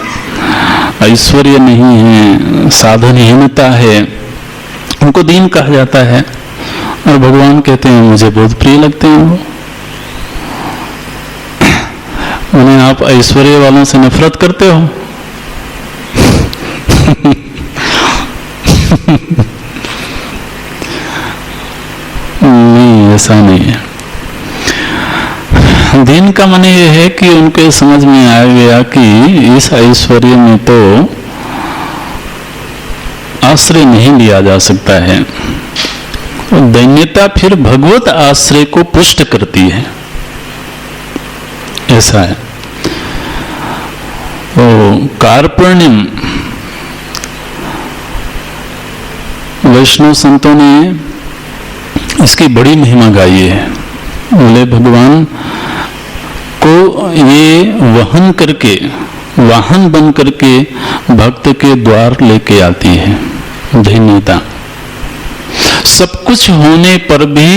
ऐश्वर्य नहीं है, साधनहीनता है, उनको दीन कहा जाता है। और भगवान कहते हैं मुझे बहुत प्रिय लगते हैं वो। उन्हें आप ऐश्वर्य वालों से नफरत करते हो? नहीं, ऐसा नहीं है। दीन का मन ये है कि उनके समझ में आ गया कि इस ऐश्वर्य में तो आश्रय नहीं लिया जा सकता है। दैन्यता फिर भगवत आश्रय को पुष्ट करती है, ऐसा है। कार्पण्यम, वैष्णव संतों ने इसकी बड़ी महिमा गाई है। बोले भगवान को ये वहन करके, वाहन बन करके भक्त के द्वार लेके आती है दैन्यता। सब कुछ होने पर भी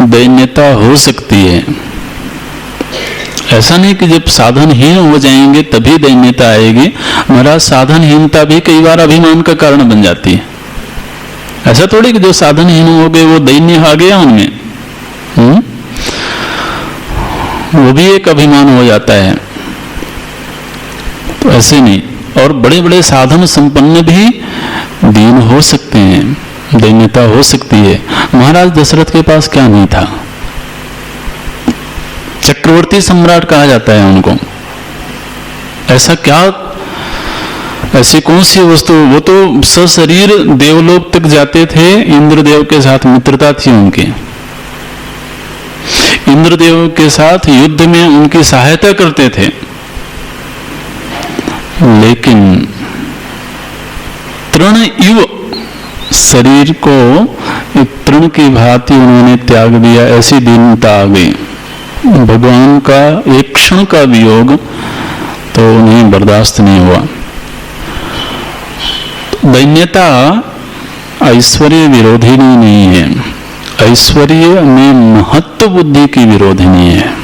दैन्यता हो सकती है। ऐसा नहीं कि जब साधनहीन हो जाएंगे तभी दैन्यता आएगी। हमारा साधनहीनता भी कई बार अभिमान का कारण बन जाती है। ऐसा थोड़ी कि जो साधनहीन हो गए वो दैन्य आ गया उनमें, वो भी एक अभिमान हो जाता है। तो ऐसे नहीं। और बड़े बड़े साधन संपन्न भी दीन हो सकते हैं, दैन्यता हो सकती है। महाराज दशरथ के पास क्या नहीं था? चक्रवर्ती सम्राट कहा जाता है उनको। ऐसा क्या, ऐसी कौन सी वस्तु? वो तो सशरीर देवलोक तक जाते थे, इंद्रदेव के साथ मित्रता थी उनकी। इंद्रदेव के साथ युद्ध में उनकी सहायता करते थे, लेकिन तृण इव शरीर को एक तृण की भांति उन्होंने त्याग दिया। ऐसी दीनता आ गई। भगवान का एक क्षण का वियोग तो उन्हें बर्दाश्त नहीं हुआ। दैन्यता ऐश्वर्य विरोधिनी नहीं है, ऐश्वर्य में महत्व बुद्धि की विरोधिनी है।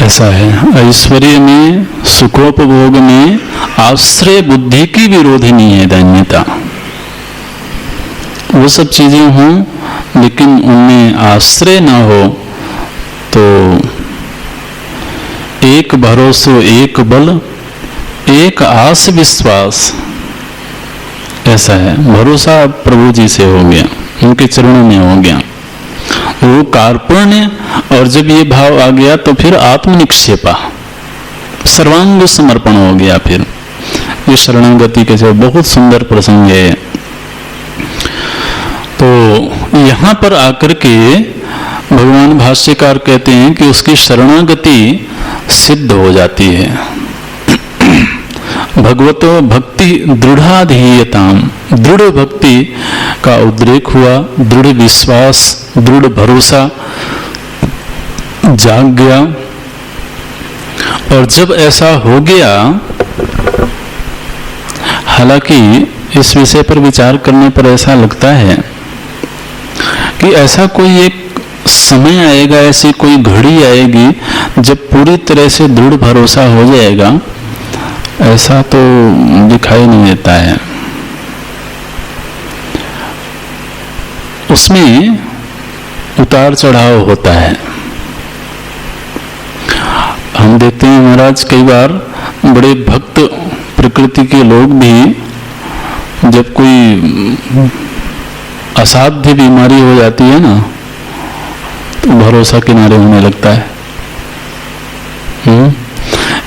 ऐसा है। ऐश्वर्य में, सुखोपभोग में आश्रय बुद्धि की विरोधिनी है दैन्यता। वो सब चीजें हों लेकिन उनमें आश्रय ना हो तो एक भरोसा, एक बल, एक आस विश्वास, ऐसा है। भरोसा प्रभु जी से हो गया, उनके चरणों में हो गया, वो कार्पण्य। और जब ये भाव आ गया तो फिर आत्मनिक्षेपा, सर्वांग समर्पण हो गया। फिर ये शरणागति के जो बहुत सुंदर प्रसंग है। तो यहाँ पर आकर के भगवान भाष्यकार कहते हैं कि उसकी शरणागति सिद्ध हो जाती है। भगवतो भक्ति दृढ़ाधीयताम, दृढ़ भक्ति का उद्रेक हुआ, दृढ़ विश्वास, दृढ़ भरोसा जाग गया। और जब ऐसा हो गया, हालांकि इस विषय पर विचार करने पर ऐसा लगता है कि ऐसा कोई एक समय आएगा, ऐसी कोई घड़ी आएगी जब पूरी तरह से दृढ़ भरोसा हो जाएगा, ऐसा तो दिखाई नहीं देता है। उसमें उतार चढ़ाव होता है। हम देखते हैं महाराज, कई बार बड़े भक्त प्रकृति के लोग भी जब कोई असाध्य बीमारी हो जाती है ना, तो भरोसा किनारे होने लगता है।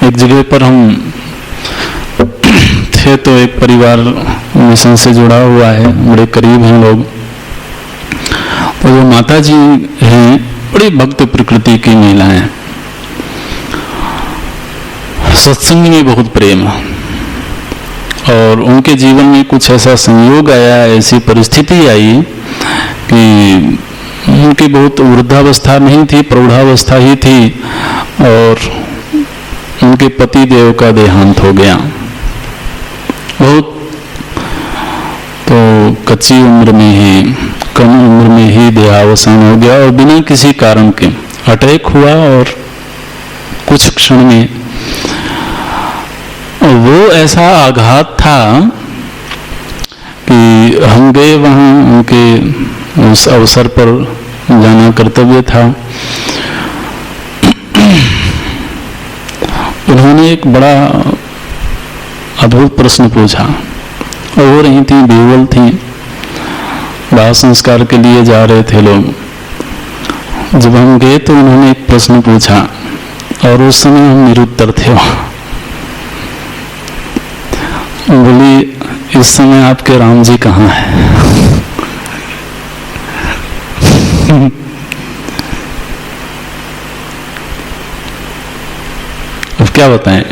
एक जगह पर हम थे तो एक परिवार मिशन से जुड़ा हुआ है, बड़े करीब हैं लोग। तो वो माता जी हैं, बड़ी भक्त प्रकृति की महिलाएं, सत्संग में बहुत प्रेम, और उनके जीवन में कुछ ऐसा संयोग आया, ऐसी परिस्थिति आई कि उनकी बहुत वृद्धावस्था नहीं थी, प्रौढ़ावस्था ही थी, और उनके पति देव का देहांत हो गया। बहुत तो कच्ची उम्र में ही, कम उम्र में ही देहावसान हो गया, और बिना किसी कारण के अटैक हुआ, और कुछ क्षण में वो ऐसा आघात था कि हम गए वहां, उनके उस अवसर पर जाना कर्तव्य था। उन्होंने एक बड़ा अद्भुत प्रश्न पूछा, और वो रही थी, बेवल थी, दाह संस्कार के लिए जा रहे थे लोग। जब हम गए तो उन्होंने एक प्रश्न पूछा, और उस समय हम निरुत्तर थे। बोली, इस समय आपके राम जी कहाँ हैं? अब क्या बताएं?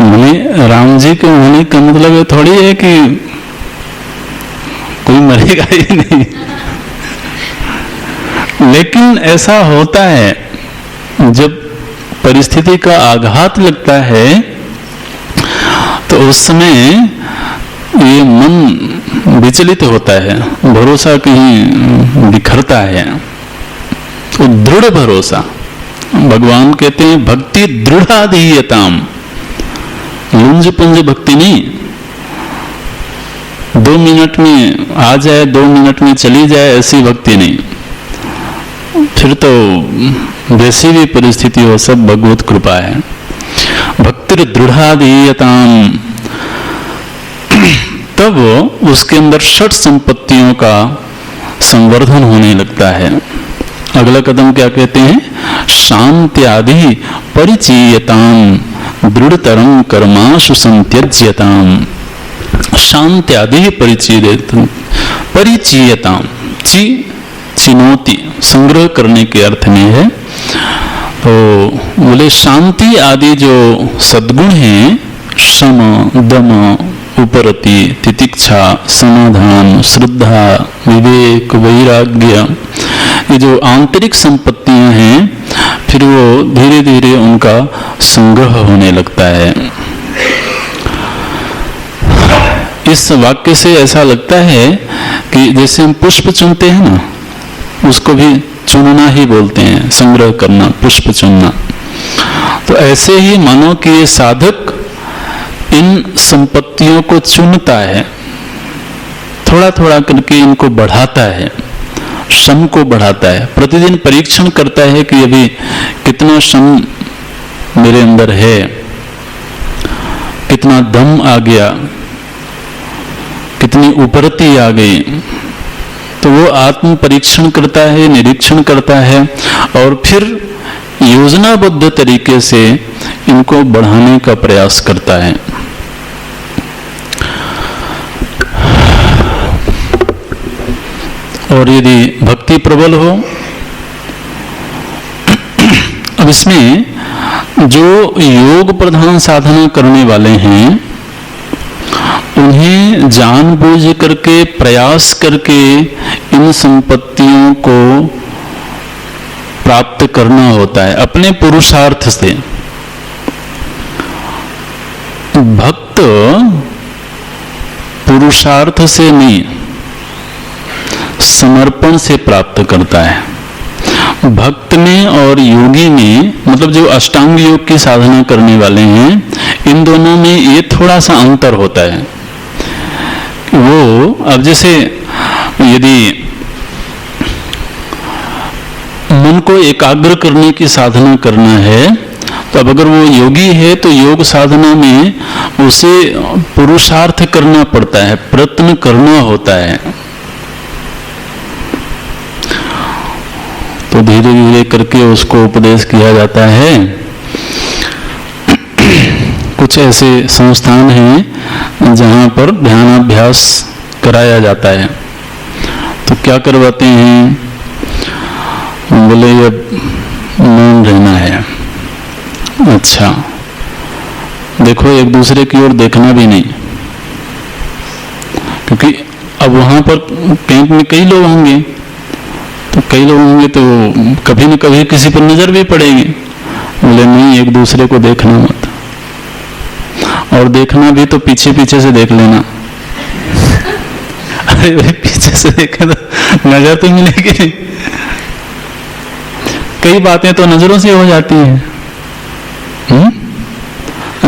बोले, राम जी के होने का मतलब ये थोड़ी है कि कोई मरेगा ही नहीं। लेकिन ऐसा होता है, जब परिस्थिति का आघात लगता है तो उस समय ये मन विचलित होता है, भरोसा कहीं बिखरता है। तो दृढ़ भरोसा, भगवान कहते हैं भक्ति दृढ़ाधीयताम, लुंज पुंज भक्ति नहीं, 2 मिनट में आ जाए, 2 मिनट में चली जाए, ऐसी भक्ति नहीं। फिर तो वैसी भी परिस्थिति हो, सब भगवत कृपा है। भक्ति दृढ़ाधीयताम, तब उसके अंदर षट संपत्तियों का संवर्धन होने लगता है। अगला कदम क्या कहते हैं? शांत्यादि परिचीयताम दृढ़तरं कर्माशु संत्यज्यताम। शांत्यादि परिचीयताम, चिनौती, संग्रह करने के अर्थ में है। तो बोले शांति आदि जो सद्गुण हैं, शम, दम, उपरति, तितिक्षा, समाधान, श्रद्धा, विवेक, वैराग्य, ये जो आंतरिक संपत्तियां हैं, फिर वो धीरे धीरे उनका संग्रह होने लगता है। इस वाक्य से ऐसा लगता है कि जैसे हम पुष्प चुनते हैं ना, उसको भी चुनना ही बोलते हैं, संग्रह करना, पुष्प चुनना। तो ऐसे ही मानो कि ये साधक इन संपत्तियों को चुनता है, थोड़ा थोड़ा करके इनको बढ़ाता है, श्रम को बढ़ाता है, प्रतिदिन परीक्षण करता है कि अभी कितना श्रम मेरे अंदर है, कितना दम आ गया, कितनी उपरति आ गई। तो वो आत्म परीक्षण करता है, निरीक्षण करता है, और फिर योजनाबद्ध तरीके से इनको बढ़ाने का प्रयास करता है। और यदि भक्ति प्रबल हो, अब इसमें जो योग प्रधान साधना करने वाले हैं उन्हें जानबूझ करके प्रयास करके इन संपत्तियों को प्राप्त करना होता है अपने पुरुषार्थ से। भक्त पुरुषार्थ से नहीं, समर्पण से प्राप्त करता है। भक्त में और योगी में, मतलब जो अष्टांग योग की साधना करने वाले हैं, इन दोनों में ये थोड़ा सा अंतर होता है। वो अब जैसे यदि मन को एकाग्र करने की साधना करना है, तो अब अगर वो योगी है तो योग साधना में उसे पुरुषार्थ करना पड़ता है, प्रयत्न करना होता है। तो धीरे धीरे करके उसको उपदेश किया जाता है। कुछ ऐसे संस्थान हैं जहां पर ध्यानाभ्यास कराया जाता है। तो क्या करवाते हैं, बोले ये मौन रहना है। अच्छा, देखो एक दूसरे की ओर देखना भी नहीं, क्योंकि अब वहां पर कैंप में कई लोग होंगे, तो कई लोग होंगे तो कभी न कभी किसी पर नजर भी पड़ेगी। बोले नहीं, एक दूसरे को देखना मत, और देखना भी तो पीछे पीछे से देख लेना। अरे भाई पीछे से देखे तो नजर तो मिलेगी नहीं। कई बातें तो नजरों से हो जाती हैं,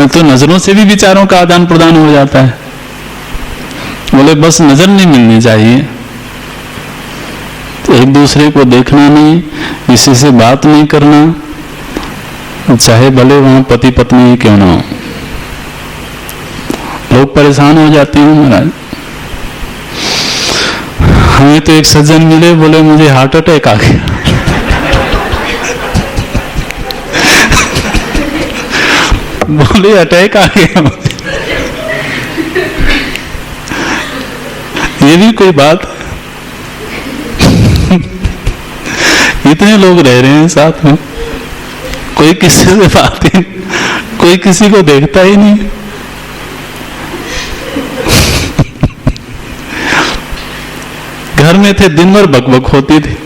तो नजरों से भी विचारों का आदान प्रदान हो जाता है। बोले बस नजर नहीं मिलनी चाहिए, तो एक दूसरे को देखना नहीं, किसी से बात नहीं करना, चाहे भले वहां पति पत्नी ही क्यों ना हो। लोग परेशान हो जाते हैं महाराज। हमें तो एक सज्जन मिले, बोले मुझे हार्ट अटैक आ गया। बोले अटैक आ गया मुझे, ये भी कोई बात। इतने लोग रह रहे हैं साथ में, कोई किसी से बात ही, कोई किसी को देखता ही नहीं। घर में थे, दिन भर बकबक होती थी,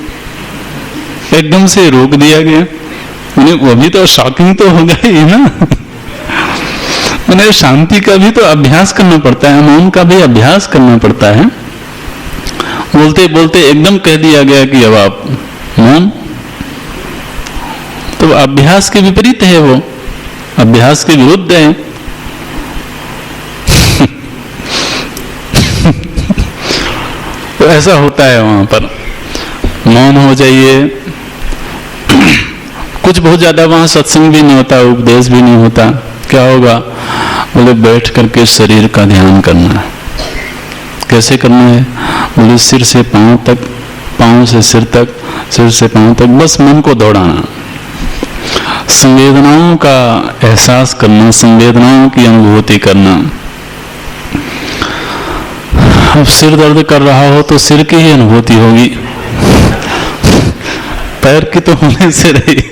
एकदम से रोक दिया गया। वो भी तो शॉकिंग तो हो गई ना। मैंने शांति का भी तो अभ्यास करना पड़ता है, मौन का भी अभ्यास करना पड़ता है। बोलते बोलते एकदम कह दिया गया कि अब आप मौन, तो अभ्यास के विपरीत है, वो अभ्यास के विरुद्ध है। तो ऐसा होता है वहां पर, मौन हो जाइए। कुछ बहुत ज्यादा वहां सत्संग भी नहीं होता, उपदेश भी नहीं होता। क्या होगा, बोले बैठ करके शरीर का ध्यान करना है। कैसे करना है, बोले सिर से पांव तक, पांव से सिर तक, सिर से पांव तक, बस मन को दौड़ाना, संवेदनाओं का एहसास करना, संवेदनाओं की अनुभूति करना। अब सिर दर्द कर रहा हो तो सिर की ही अनुभूति होगी, पैर की तो होने से रही।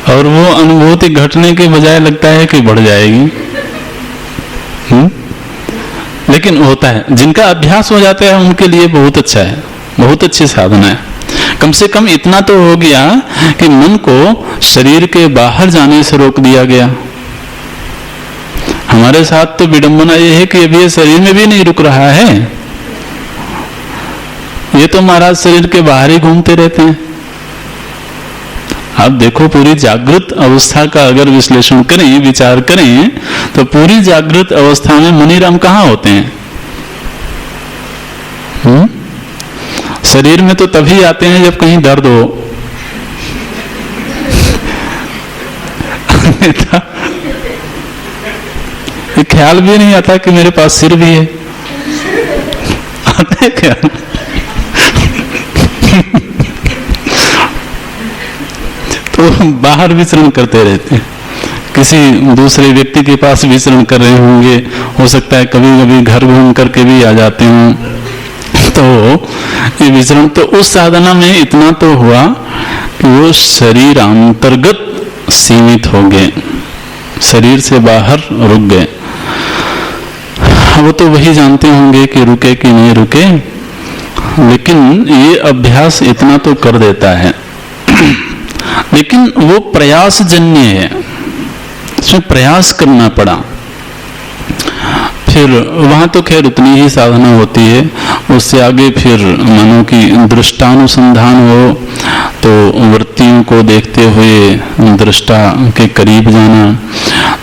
और वो अनुभूति घटने के बजाय लगता है कि बढ़ जाएगी। लेकिन होता है, जिनका अभ्यास हो जाता है उनके लिए बहुत अच्छा है, बहुत अच्छी साधना है। कम से कम इतना तो हो गया कि मन को शरीर के बाहर जाने से रोक दिया गया। हमारे साथ तो विडंबना ये है कि अभी ये शरीर में भी नहीं रुक रहा है, ये तो महाराज शरीर के बाहर ही घूमते रहते हैं। आप देखो, पूरी जागृत अवस्था का अगर विश्लेषण करें, विचार करें, तो पूरी जागृत अवस्था में मुनिराम कहाँ होते हैं? शरीर में तो तभी आते हैं जब कहीं दर्द हो। ये ख्याल भी नहीं आता कि मेरे पास सिर भी है, आता है ख्याल? तो बाहर विचरण करते रहते हैं, किसी दूसरे व्यक्ति के पास विचरण कर रहे होंगे, हो सकता है कभी कभी घर घूम करके भी आ जाते हों। तो ये विचरण, तो उस साधना में इतना तो हुआ कि वो शरीर अंतर्गत सीमित हो गए, शरीर से बाहर रुक गए। वो तो वही जानते होंगे कि रुके कि नहीं रुके, लेकिन ये अभ्यास इतना तो कर देता है। लेकिन वो प्रयास जन्य है, उसमें प्रयास करना पड़ा। फिर वहां तो खैर उतनी ही साधना होती है, उससे आगे फिर मानो कि दृष्टानुसंधान हो तो वृत्तियों को देखते हुए दृष्टा के करीब जाना।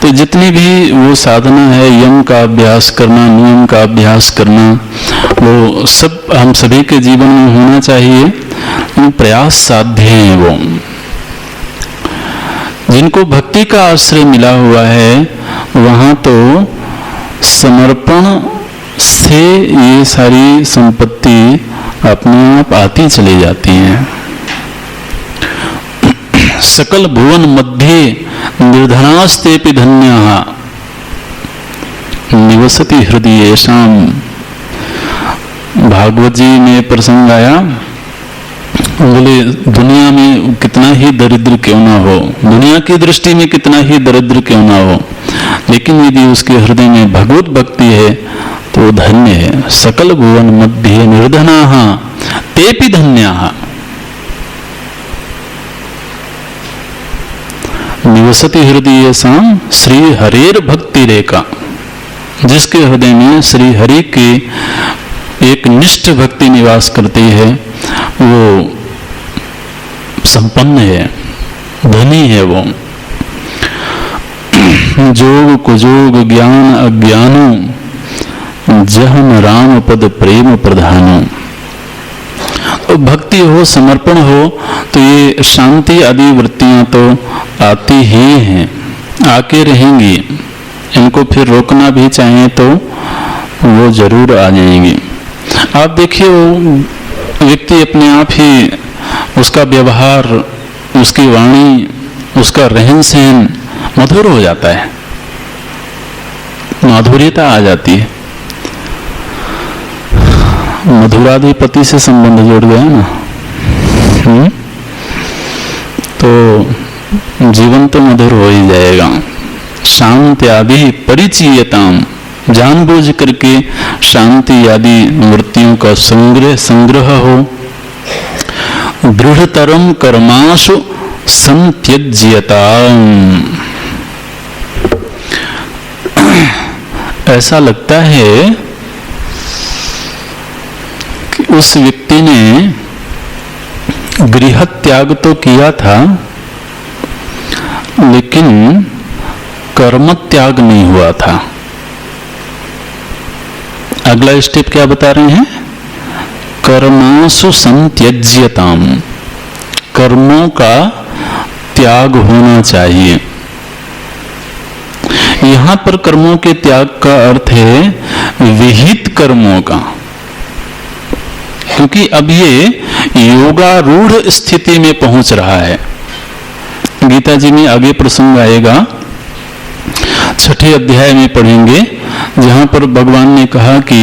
तो जितनी भी वो साधना है, यम का अभ्यास करना, नियम का अभ्यास करना, वो सब हम सभी के जीवन में होना चाहिए। प्रयास साध्य है वो। जिनको भक्ति का आश्रय मिला हुआ है वहां तो समर्पण से ये सारी संपत्ति अपने आप आती चली जाती हैं। सकल भुवन मध्य निर्धनास्तेपि धन्याः निवसति हृदयेषाम। भागवत जी में प्रसंग आया, बोले दुनिया में कितना ही दरिद्र क्यों ना हो, दुनिया की दृष्टि में कितना ही दरिद्र क्यों ना हो, लेकिन यदि उसके हृदय में भगवत भक्ति है तो धन्य है। सकल भुवन मध्य निर्धनाः तेपि धन्याः निवसति हृदयेषाम श्री हरेर भक्ति रेखा। जिसके हृदय में श्री हरि की एक निष्ठ भक्ति निवास करती है वो संपन्न है, धनी है। वो जोग कुजोग ज्ञान अज्ञानो जहन राम पद प्रेम प्रधानो। तो भक्ति हो, समर्पण हो तो ये शांति आदि वृत्तियां तो आती ही हैं, आके रहेंगी। इनको फिर रोकना भी चाहिए तो वो जरूर आ जाएंगी। आप देखिए वो व्यक्ति अपने आप ही, उसका व्यवहार, उसकी वाणी, उसका रहन सहन मधुर हो जाता है, माधुर्यता आ जाती है। मधुराधिपति से संबंध जोड़ गया ना, तो जीवन तो मधुर हो ही जाएगा। शांति आदि परिचीयताम, जानबूझ करके शांति आदि वृत्तियों का संग्रह हो। दृढ़तरम कर्माशु संत्यज्यताम। ऐसा लगता है कि उस व्यक्ति ने गृह त्याग तो किया था लेकिन कर्म त्याग नहीं हुआ था। अगला स्टेप क्या बता रहे हैं? कर्मासु संत्यज्यताम, कर्मों का त्याग होना चाहिए। यहां पर कर्मों के त्याग का अर्थ है विहित कर्मों का, क्योंकि अब ये योगारूढ़ स्थिति में पहुंच रहा है। गीता जी में आगे प्रसंग आएगा, 6ठे अध्याय में पढ़ेंगे, जहां पर भगवान ने कहा कि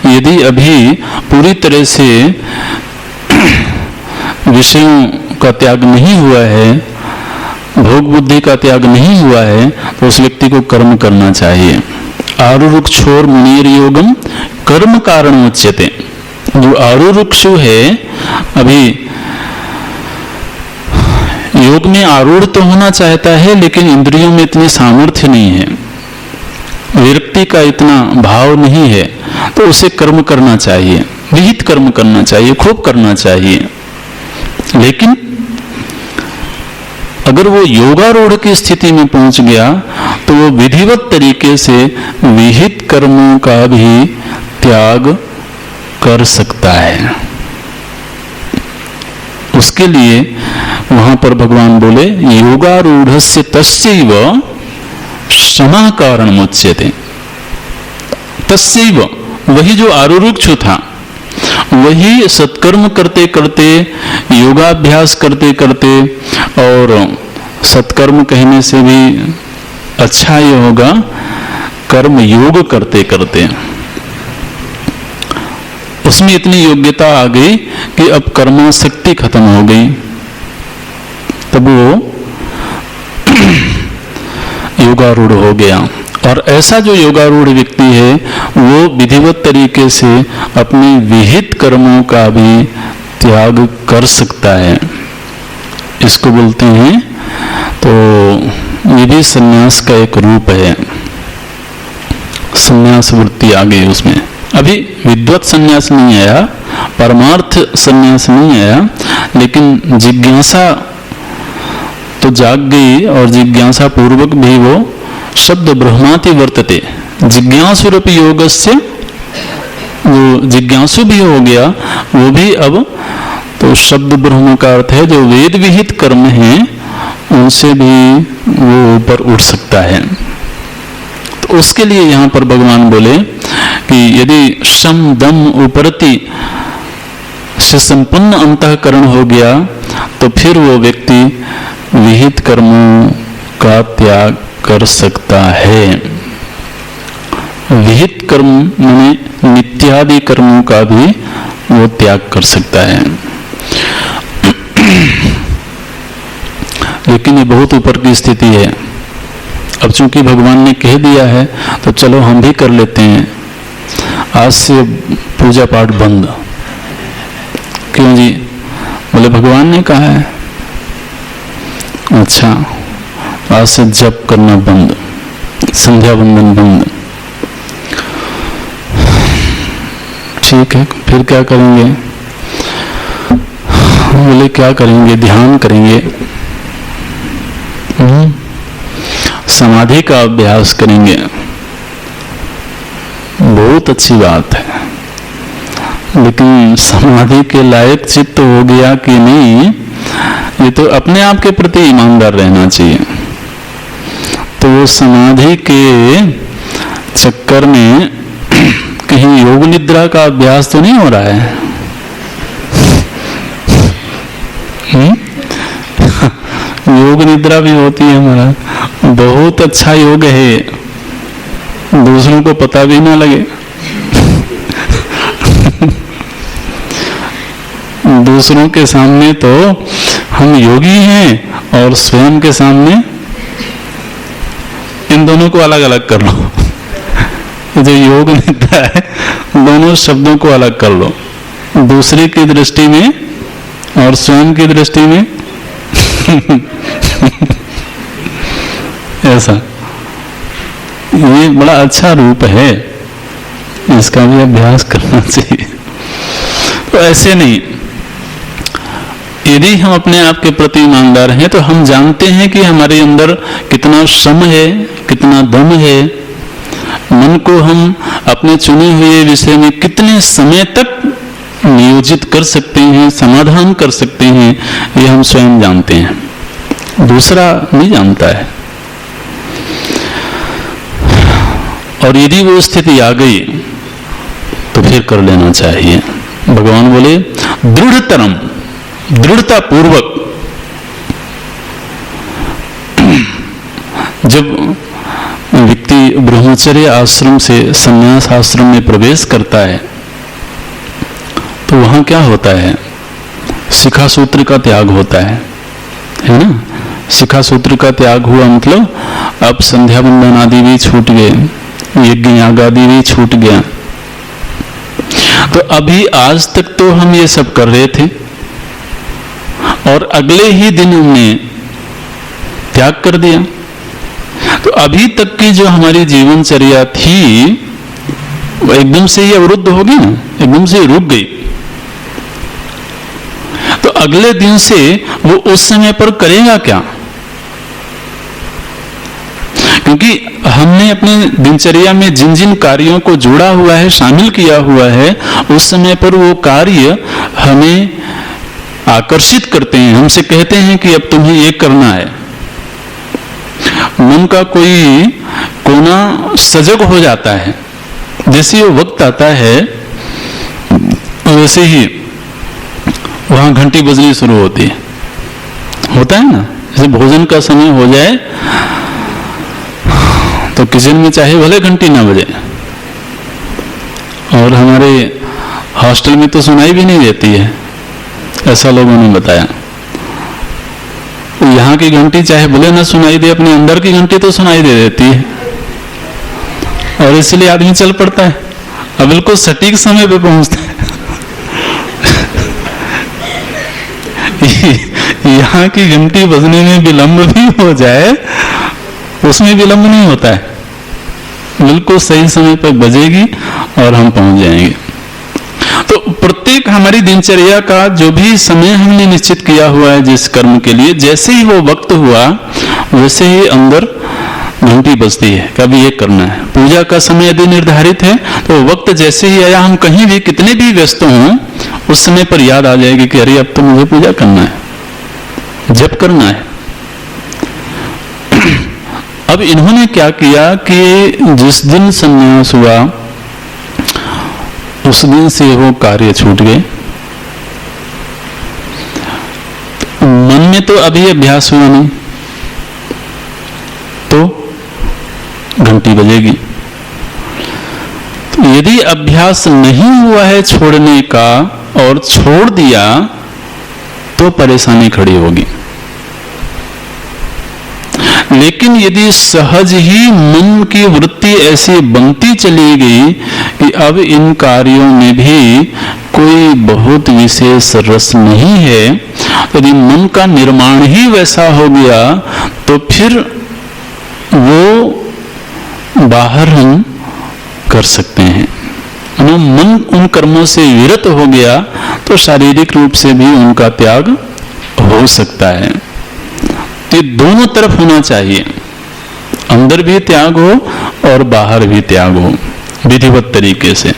यदि अभी पूरी तरह से विषयों का त्याग नहीं हुआ है, भोग बुद्धि का त्याग नहीं हुआ है, तो उस व्यक्ति को कर्म करना चाहिए। आरुरुक्षोर मुनीर योगम कर्म कारण उच्यते। जो आरुरुक्षु है, अभी योग में आरूढ़ तो होना चाहता है लेकिन इंद्रियों में इतनी सामर्थ्य नहीं है, विरक्ति का इतना भाव नहीं है, तो उसे कर्म करना चाहिए, विहित कर्म करना चाहिए, खूब करना चाहिए। लेकिन अगर वो योगारूढ़ की स्थिति में पहुंच गया तो वो विधिवत तरीके से विहित कर्मों का भी त्याग कर सकता है। उसके लिए वहां पर भगवान बोले योगारूढ़स्य तस्यैव क्षमा कारण मुच्यते। तस्यैव, वही जो आरुरुक्षु था, वही सत्कर्म करते करते, योगाभ्यास करते करते, और सत्कर्म कहने से भी अच्छा ये होगा कर्म योग करते करते, उसमें इतनी योग्यता आ गई कि अब कर्माशक्ति खत्म हो गई, तब वो योगारूढ़ हो गया। और ऐसा जो योगारूढ़ व्यक्ति है वो विधिवत तरीके से अपने विहित कर्मों का भी त्याग कर सकता है। इसको बोलते हैं, तो ये भी संन्यास का एक रूप है। संन्यास वृत्ति आ गई उसमें। अभी विद्वत संन्यास नहीं आया, परमार्थ संन्यास नहीं आया, लेकिन जिज्ञासा तो जाग गई और जिज्ञासा पूर्वक भी वो शब्द ब्रह्माति वर्तते जिज्ञासुरपि योगस्य, वो जिज्ञासु भी हो गया, वो भी अब तो शब्द ब्रह्म का अर्थ है जो वेद विहित कर्म हैं उनसे भी वो ऊपर उठ सकता है। तो उसके लिए यहाँ पर भगवान बोले कि यदि शम दम उपरति से संपन्न अंतःकरण हो गया तो फिर वो व्यक्ति विहित कर्मों का त्याग कर सकता है। विहित कर्म माने नित्यादि कर्मों का भी वो त्याग कर सकता है। लेकिन ये बहुत ऊपर की स्थिति है। अब चूंकि भगवान ने कह दिया है तो चलो हम भी कर लेते हैं, आज से पूजा पाठ बंद। क्यों जी? बोले भगवान ने कहा है। अच्छा, आज से जप करना बंद, संध्या बंदन बंद। ठीक है, फिर क्या करेंगे? बोले क्या करेंगे? ध्यान करेंगे, समाधि का अभ्यास करेंगे। बहुत अच्छी बात है, लेकिन समाधि के लायक चित्त हो गया कि नहीं, ये तो अपने आप के प्रति ईमानदार रहना चाहिए। तो वो समाधि के चक्कर में कहीं योग निद्रा का अभ्यास तो नहीं हो रहा है? योग निद्रा भी होती है हमारा, बहुत अच्छा योग है, दूसरों को पता भी ना लगे। दूसरों के सामने तो हम योगी हैं और स्वयं के सामने इन दोनों को अलग अलग कर लो। ये जो योग निद्रा है, दोनों शब्दों को अलग कर लो, दूसरे की दृष्टि में और स्वयं की दृष्टि में। ऐसा ये बड़ा अच्छा रूप है, इसका भी अभ्यास करना चाहिए। तो ऐसे नहीं, यदि हम अपने आप के प्रति ईमानदार हैं तो हम जानते हैं कि हमारे अंदर कितना श्रम है, कितना दम है, मन को हम अपने चुने हुए विषय में कितने समय तक नियोजित कर सकते हैं, समाधान कर सकते हैं, ये हम स्वयं जानते हैं, दूसरा नहीं जानता है। और यदि वो स्थिति आ गई तो फिर कर लेना चाहिए। भगवान बोले दृढ़तरम, दृढ़ता पूर्वक। जब व्यक्ति ब्रह्मचर्य आश्रम से संन्यास आश्रम में प्रवेश करता है तो वहां क्या होता है? शिखा सूत्र का त्याग होता है ना? शिखा सूत्र का त्याग हुआ मतलब अब संध्या बंदन आदि भी छूट गए, यज्ञ याग आदि भी छूट गया। तो अभी आज तक तो हम ये सब कर रहे थे और अगले ही दिन हमने त्याग कर दिया। तो अभी तक की जो हमारी जीवनचर्या थी वो एकदम से ही अवरुद्ध हो गई ना, एकदम से रुक गई। तो अगले दिन से वो उस समय पर करेगा क्या? क्योंकि हमने अपने दिनचर्या में जिन जिन कार्यों को जोड़ा हुआ है, शामिल किया हुआ है, उस समय पर वो कार्य हमें आकर्षित करते हैं, हमसे कहते हैं कि अब तुम्हें ये करना है। मन का कोई कोना सजग हो जाता है, जैसे वो वक्त आता है वैसे ही वहां घंटी बजनी शुरू होती है, होता है ना। जैसे भोजन का समय हो जाए तो किचन में चाहे भले घंटी ना बजे, और हमारे हॉस्टल में तो सुनाई भी नहीं देती है, ऐसा लोगों ने बताया। यहाँ की घंटी चाहे भले ना सुनाई दे, अपने अंदर की घंटी तो सुनाई दे देती है, और इसलिए आदमी चल पड़ता है और बिल्कुल सटीक समय पे पहुंचता है। यहाँ की घंटी बजने में विलंब भी हो जाए, उसमें विलंब नहीं होता है, बिल्कुल सही समय पर बजेगी और हम पहुंच जाएंगे। तो प्रत्येक हमारी दिनचर्या का जो भी समय हमने निश्चित किया हुआ है जिस कर्म के लिए, जैसे ही वो वक्त हुआ वैसे ही अंदर घंटी बजती है, कभी ये करना है। पूजा का समय यदि निर्धारित है तो वक्त जैसे ही आया, हम कहीं भी कितने भी व्यस्त हों, उस समय पर याद आ जाएगी कि अरे अब तो मुझे पूजा करना है, जप करना है। अब इन्होंने क्या किया कि जिस दिन संन्यास हुआ उस दिन से वो कार्य छूट गए। मन में तो अभी अभ्यास हुआ नहीं, तो घंटी बजेगी। तो यदि अभ्यास नहीं हुआ है छोड़ने का और छोड़ दिया तो परेशानी खड़ी होगी। लेकिन यदि सहज ही मन की वृत्ति ऐसी बनती चली गई कि अब इन कार्यों में भी कोई बहुत विशेष रस नहीं है, यदि मन का निर्माण ही वैसा हो गया तो फिर वो बाहर हम कर सकते हैं। मन उन कर्मों से विरत हो गया तो शारीरिक रूप से भी उनका त्याग हो सकता है। ये दोनों तरफ होना चाहिए, अंदर भी त्याग हो और बाहर भी त्याग हो विधिवत तरीके से।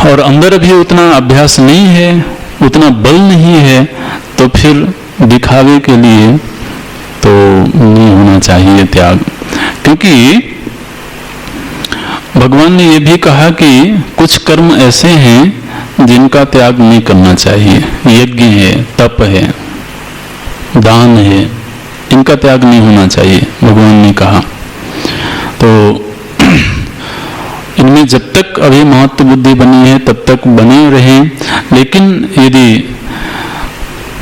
और अंदर भी उतना अभ्यास नहीं है, उतना बल नहीं है, तो फिर दिखावे के लिए तो नहीं होना चाहिए त्याग। क्योंकि भगवान ने यह भी कहा कि कुछ कर्म ऐसे हैं जिनका त्याग नहीं करना चाहिए। यज्ञ है, तप है, दान है, इनका त्याग नहीं होना चाहिए, भगवान ने कहा। तो इनमें जब तक अभी महत्व बुद्धि बनी है तब तक बने रहें, लेकिन यदि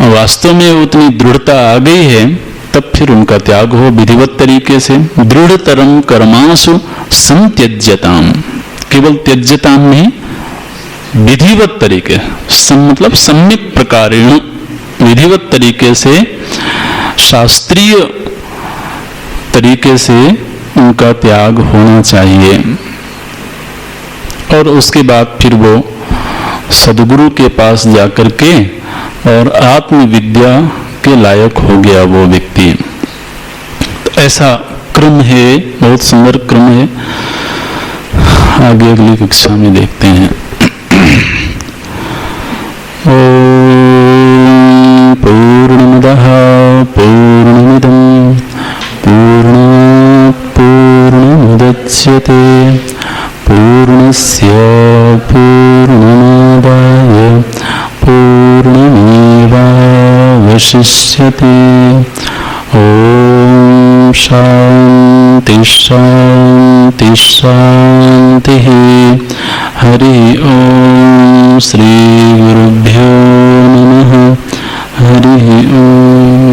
वास्तव में उतनी दृढ़ता आ गई है तब फिर उनका त्याग हो विधिवत तरीके से। दृढ़तरम कर्मासु संत्यज्यताम, केवल त्यज्यताम नहीं, विधिवत तरीके, मतलब सम्यक प्रकारेण, विधिवत तरीके से, शास्त्रीय तरीके से उनका त्याग होना चाहिए। और उसके बाद फिर वो सद्गुरु के पास जाकर के और आत्मविद्या के लायक हो गया वो व्यक्ति। तो ऐसा क्रम है, बहुत सुंदर क्रम है। आगे अगली कक्षा में देखते हैं। पूर्णमदः पूर्णमिदं पूर्णात् पूर्णमुदच्यते पूर्णस्य पूर्णमादाय पूर्णमेवावशिष्यते। ॐ शान्ति शान्ति शान्तिः। हरि ओम। श्री गुरुभ्यो नमः। हरि ओम।